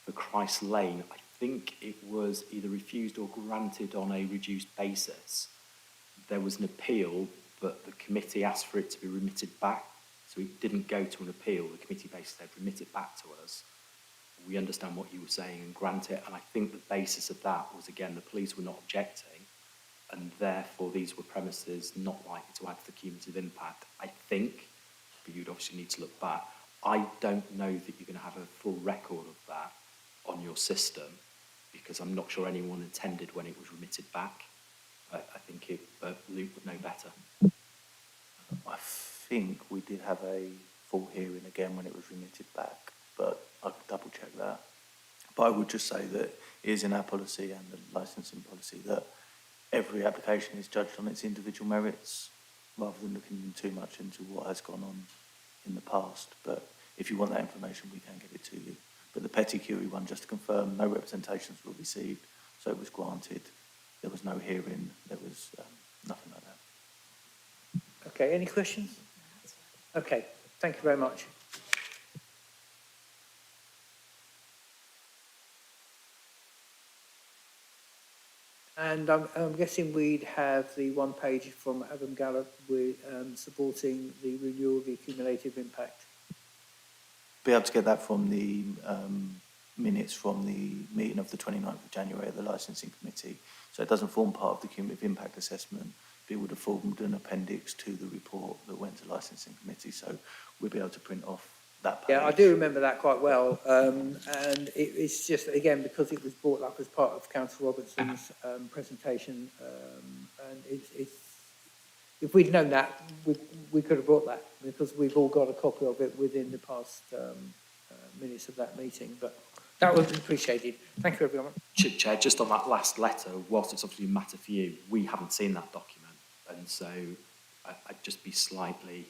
For Christ Lane, I think it was either refused or granted on a reduced basis. There was an appeal, but the committee asked for it to be remitted back. So it didn't go to an appeal. The committee basically said, remit it back to us. We understand what you were saying and grant it. And I think the basis of that was, again, the police were not objecting, and therefore these were premises not likely to add to the cumulative impact, I think. But you'd obviously need to look back. I don't know that you're going to have a full record of that on your system, because I'm not sure anyone attended when it was remitted back. I think Luke would know better. I think we did have a full hearing again when it was remitted back, but I could double check that. But I would just say that it is in our policy and the licensing policy that every application is judged on its individual merits, rather than looking too much into what has gone on in the past. But if you want that information, we can get it to you. But the Petty Curie one, just to confirm, no representations were received, so it was granted. There was no hearing, there was nothing like that. Okay, any questions? Okay, thank you very much. And I'm guessing we'd have the one page from Adam Gallup with supporting the renewal of the accumulative impact. Be able to get that from the minutes from the meeting of the 29th of January of the licensing committee. So it doesn't form part of the cumulative impact assessment, but it would have formed an appendix to the report that went to licensing committee. So we'll be able to print off that page. Yeah, I do remember that quite well. And it's just, again, because it was brought up as part of Councillor Robertson's presentation, and it's if we'd known that, we could have brought that, because we've all got a copy of it within the past minutes of that meeting. But that would be appreciated. Thank you, everyone. Chair, just on that last letter, whilst it's obviously a matter for you, we haven't seen that document. And so I'd just be slightly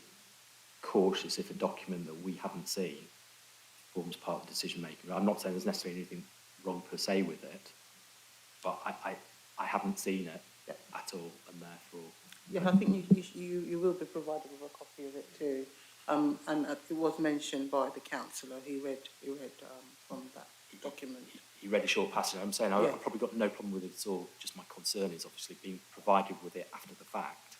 cautious if a document that we haven't seen forms part of the decision making. I'm not saying there's necessarily anything wrong per se with it, but I haven't seen it at all, and therefore... Yeah, I think you will be provided with a copy of it too. And it was mentioned by the councillor. He read from that document. He read a short passage. I'm saying I've probably got no problem with it at all. Just my concern is obviously being provided with it after the fact.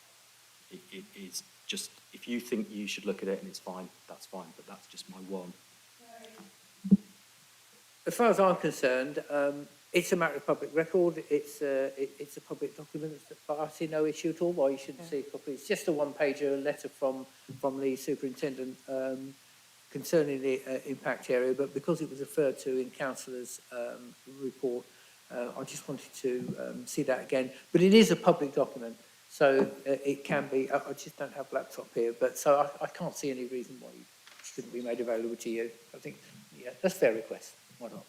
It is just, if you think you should look at it and it's fine, that's fine, but that's just my one. As far as I'm concerned, it's a matter of public record. It's a public document, but I see no issue at all why you shouldn't see a copy. It's just a one-pager letter from the superintendent concerning the impact area, but because it was referred to in councillor's report, I just wanted to see that again. But it is a public document, so it can be. I just don't have a laptop here, but so I can't see any reason why it shouldn't be made available to you. I think, yeah, that's their request. Why not?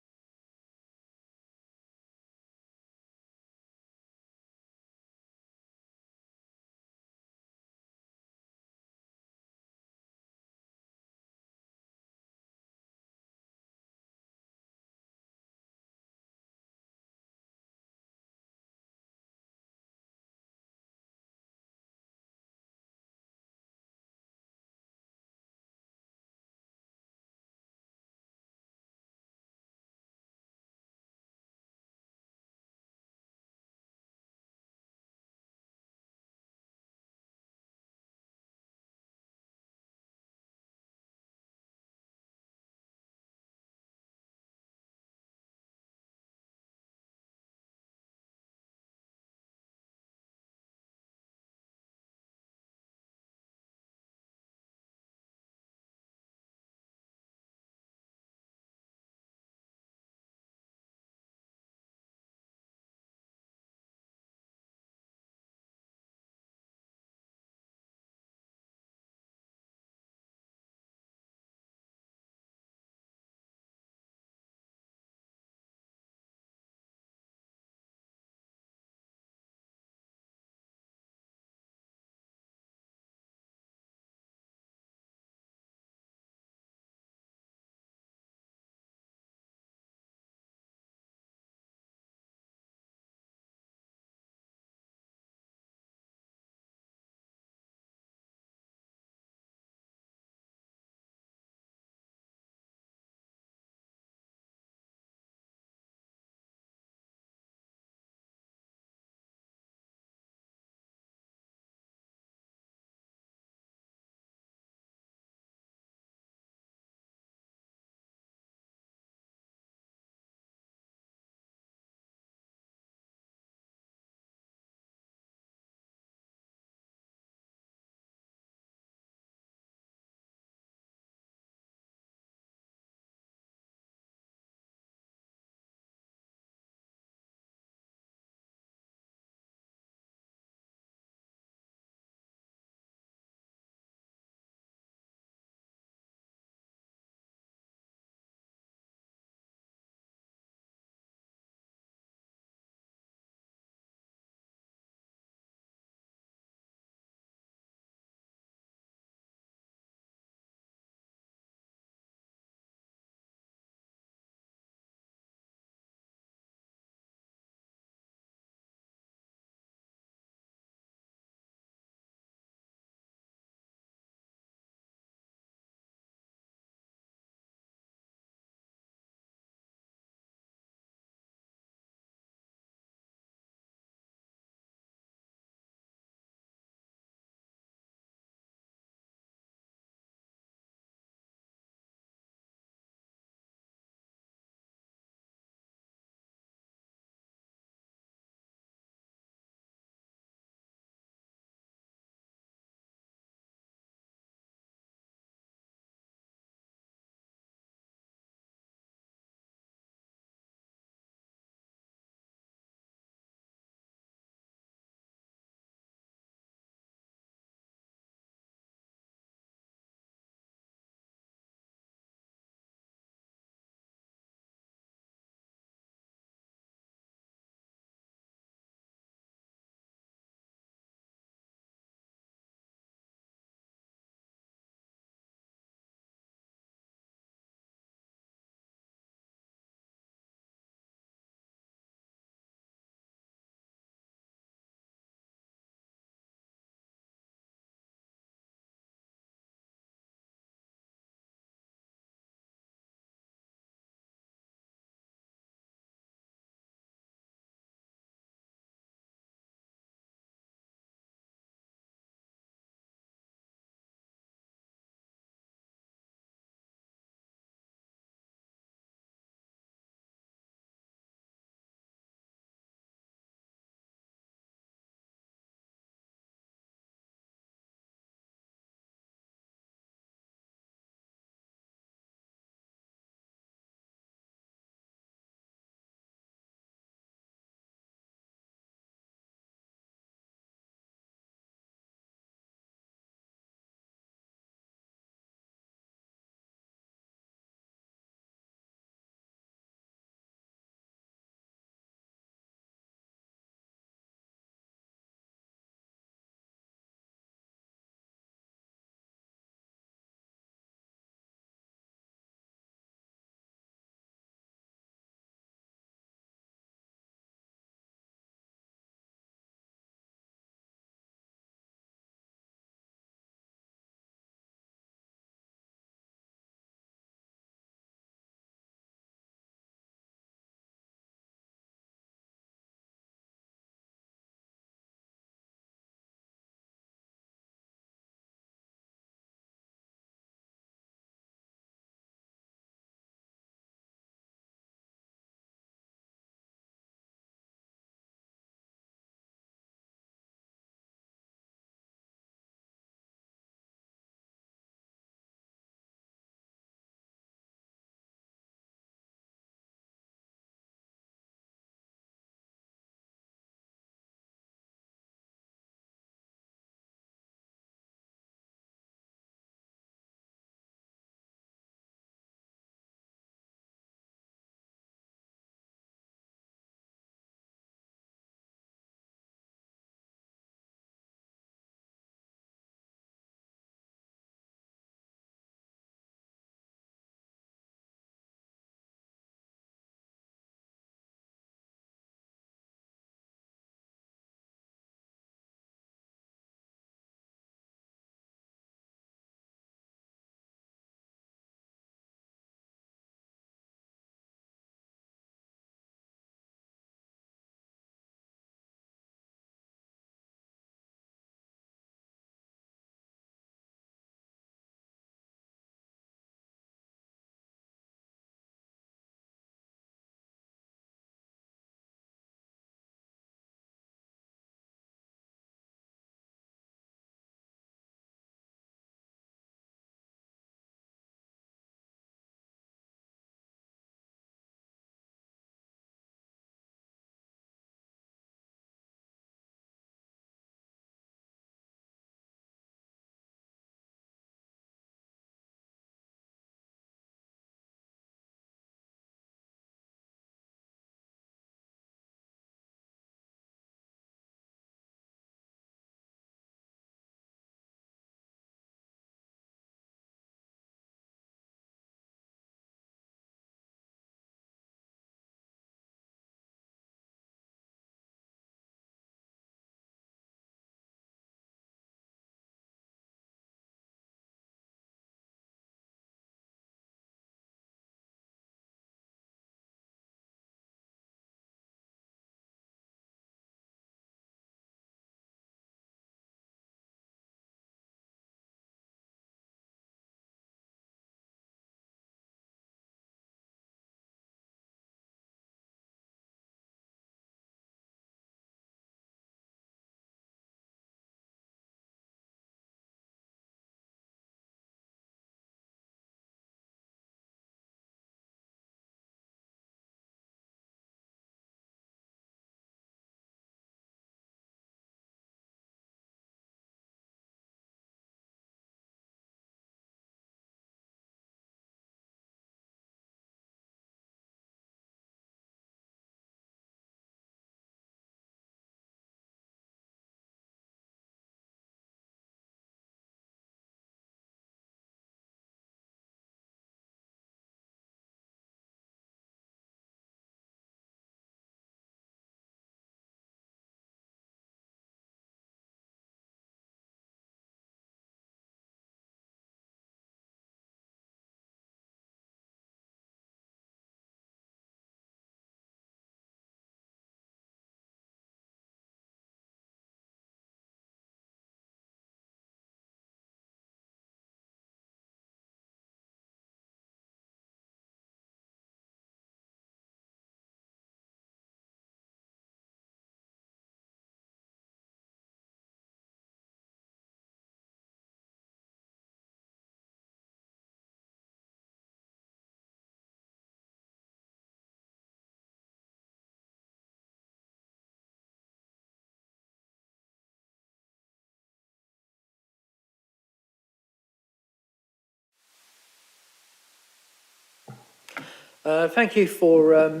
Thank you for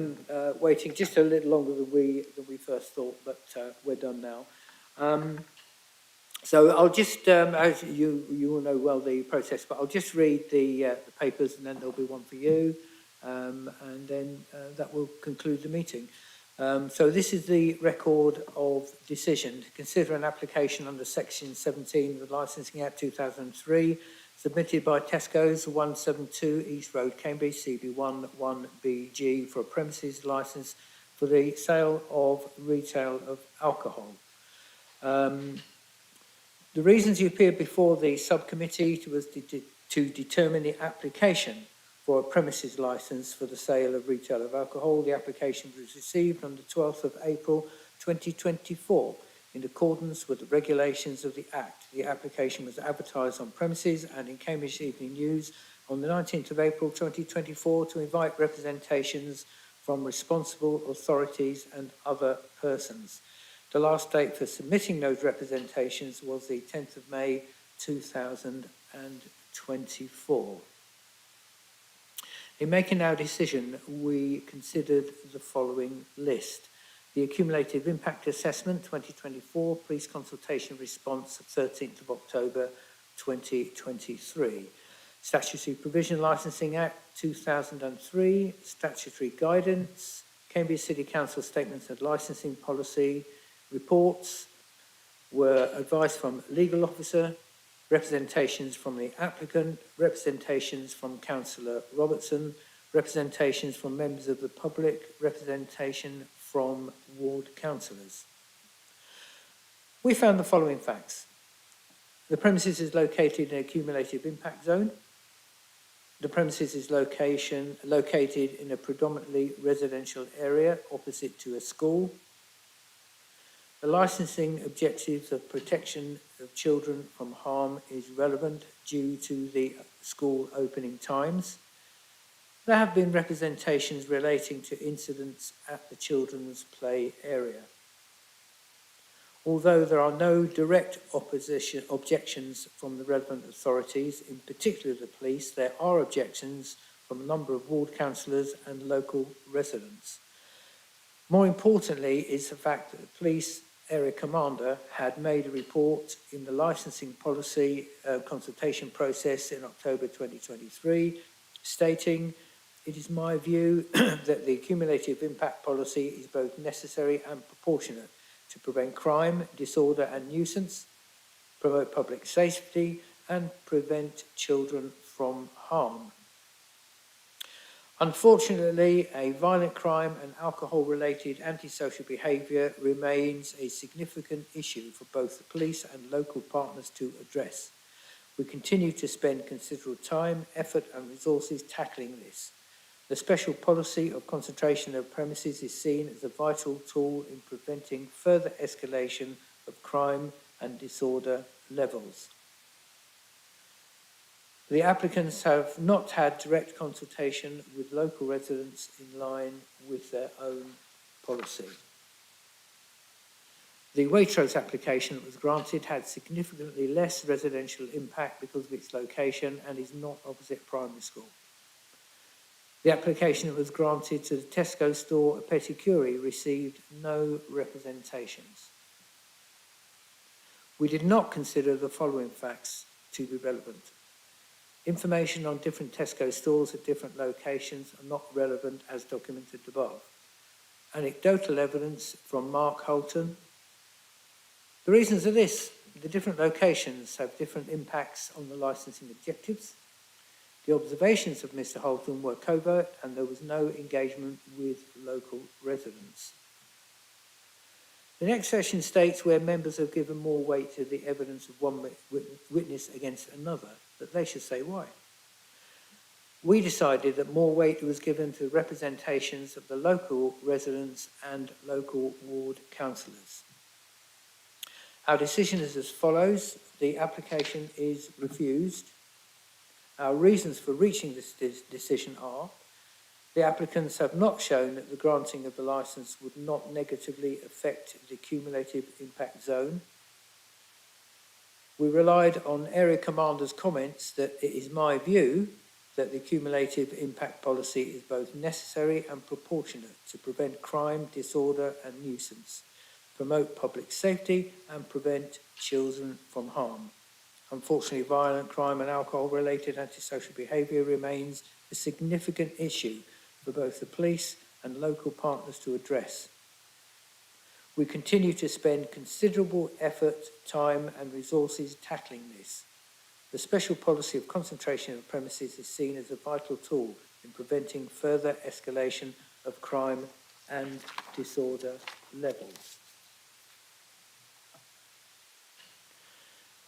waiting just a little longer than we first thought, but we're done now. So I'll just, as you all know well the process, but I'll just read the papers, and then there'll be one for you, and then that will conclude the meeting. So this is the record of decision. To consider an application under Section 17 of the Licensing Act 2003, submitted by Tesco's 172 East Road, Cambridge, CB1 1BG, for a premises licence for the sale of retail of alcohol. The reasons you appeared before the subcommittee was to determine the application for a premises licence for the sale of retail of alcohol. The application was received on the 12th of April 2024 in accordance with the regulations of the Act. The application was advertised on premises and in Cambridge Evening News on the 19th of April 2024 to invite representations from responsible authorities and other persons. The last date for submitting those representations was the 10th of May 2024. In making our decision, we considered the following list: the accumulated impact assessment 2024, police consultation response of 13th of October 2023, Statutory Provision Licensing Act 2003, statutory guidance, Cambridge City Council statements of licensing policy, reports were advice from legal officer, representations from the applicant, representations from Councillor Robertson, representations from members of the public, representation from ward councillors. We found the following facts. The premises is located in a cumulative impact zone. The premises is located in a predominantly residential area opposite to a school. The licensing objectives of protection of children from harm is relevant due to the school opening times. There have been representations relating to incidents at the children's play area. Although there are no direct objections from the relevant authorities, in particular the police, there are objections from a number of ward councillors and local residents. More importantly is the fact that the police area commander had made a report in the licensing policy consultation process in October 2023, stating, "It is my view that the cumulative impact policy is both necessary and proportionate to prevent crime, disorder and nuisance, promote public safety and prevent children from harm." Unfortunately, a violent crime and alcohol-related antisocial behaviour remains a significant issue for both the police and local partners to address. We continue to spend considerable time, effort and resources tackling this. The special policy of concentration of premises is seen as a vital tool in preventing further escalation of crime and disorder levels. The applicants have not had direct consultation with local residents in line with their own policy. The Waitrose application that was granted had significantly less residential impact because of its location and is not opposite primary school. The application that was granted to the Tesco store at Petty Curie received no representations. We did not consider the following facts to be relevant. Information on different Tesco stores at different locations are not relevant as documented above. Anecdotal evidence from Mark Holton. The reasons are this: the different locations have different impacts on the licensing objectives. The observations of Mr. Holton were covert and there was no engagement with local residents. The next section states where members have given more weight to the evidence of one witness against another, that they should say why. We decided that more weight was given to representations of the local residents and local ward councillors. Our decision is as follows. The application is refused. Our reasons for reaching this decision are: the applicants have not shown that the granting of the licence would not negatively affect the cumulative impact zone. We relied on Area Commander's comments that it is my view that the cumulative impact policy is both necessary and proportionate to prevent crime, disorder and nuisance, promote public safety and prevent children from harm. Unfortunately, violent crime and alcohol-related antisocial behaviour remains a significant issue for both the police and local partners to address. We continue to spend considerable effort, time and resources tackling this. The special policy of concentration of premises is seen as a vital tool in preventing further escalation of crime and disorder levels.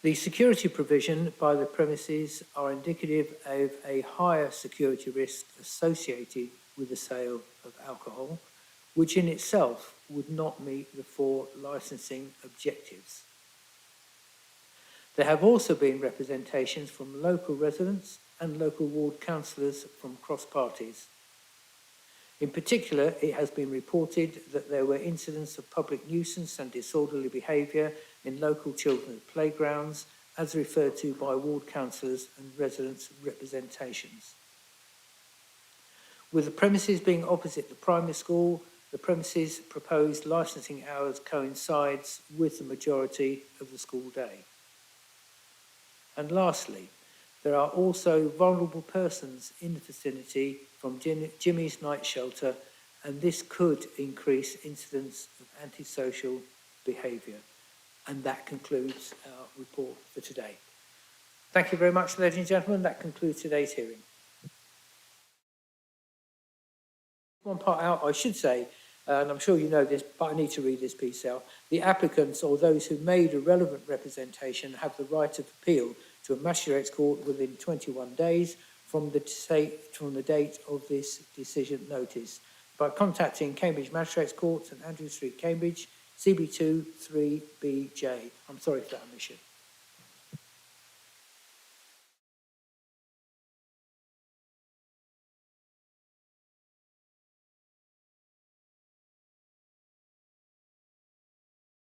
The security provision by the premises are indicative of a higher security risk associated with the sale of alcohol, which in itself would not meet the 4 licensing objectives. There have also been representations from local residents and local ward councillors from cross parties. In particular, it has been reported that there were incidents of public nuisance and disorderly behaviour in local children's playgrounds, as referred to by ward councillors and residents' representations. With the premises being opposite the primary school, the premises' proposed licensing hours coincides with the majority of the school day. And lastly, there are also vulnerable persons in the vicinity from Jimmy's Night Shelter, and this could increase incidents of antisocial behaviour. And that concludes our report for today. Thank you very much, ladies and gentlemen. That concludes today's hearing. One part out, I should say, and I'm sure you know this, but I need to read this piece out. The applicants or those who made a relevant representation have the right of appeal to a magistrates court within 21 days from the date of this decision notice by contacting Cambridge Magistrates Court, St Andrew Street, Cambridge, CB2 3BJ. I'm sorry for that omission.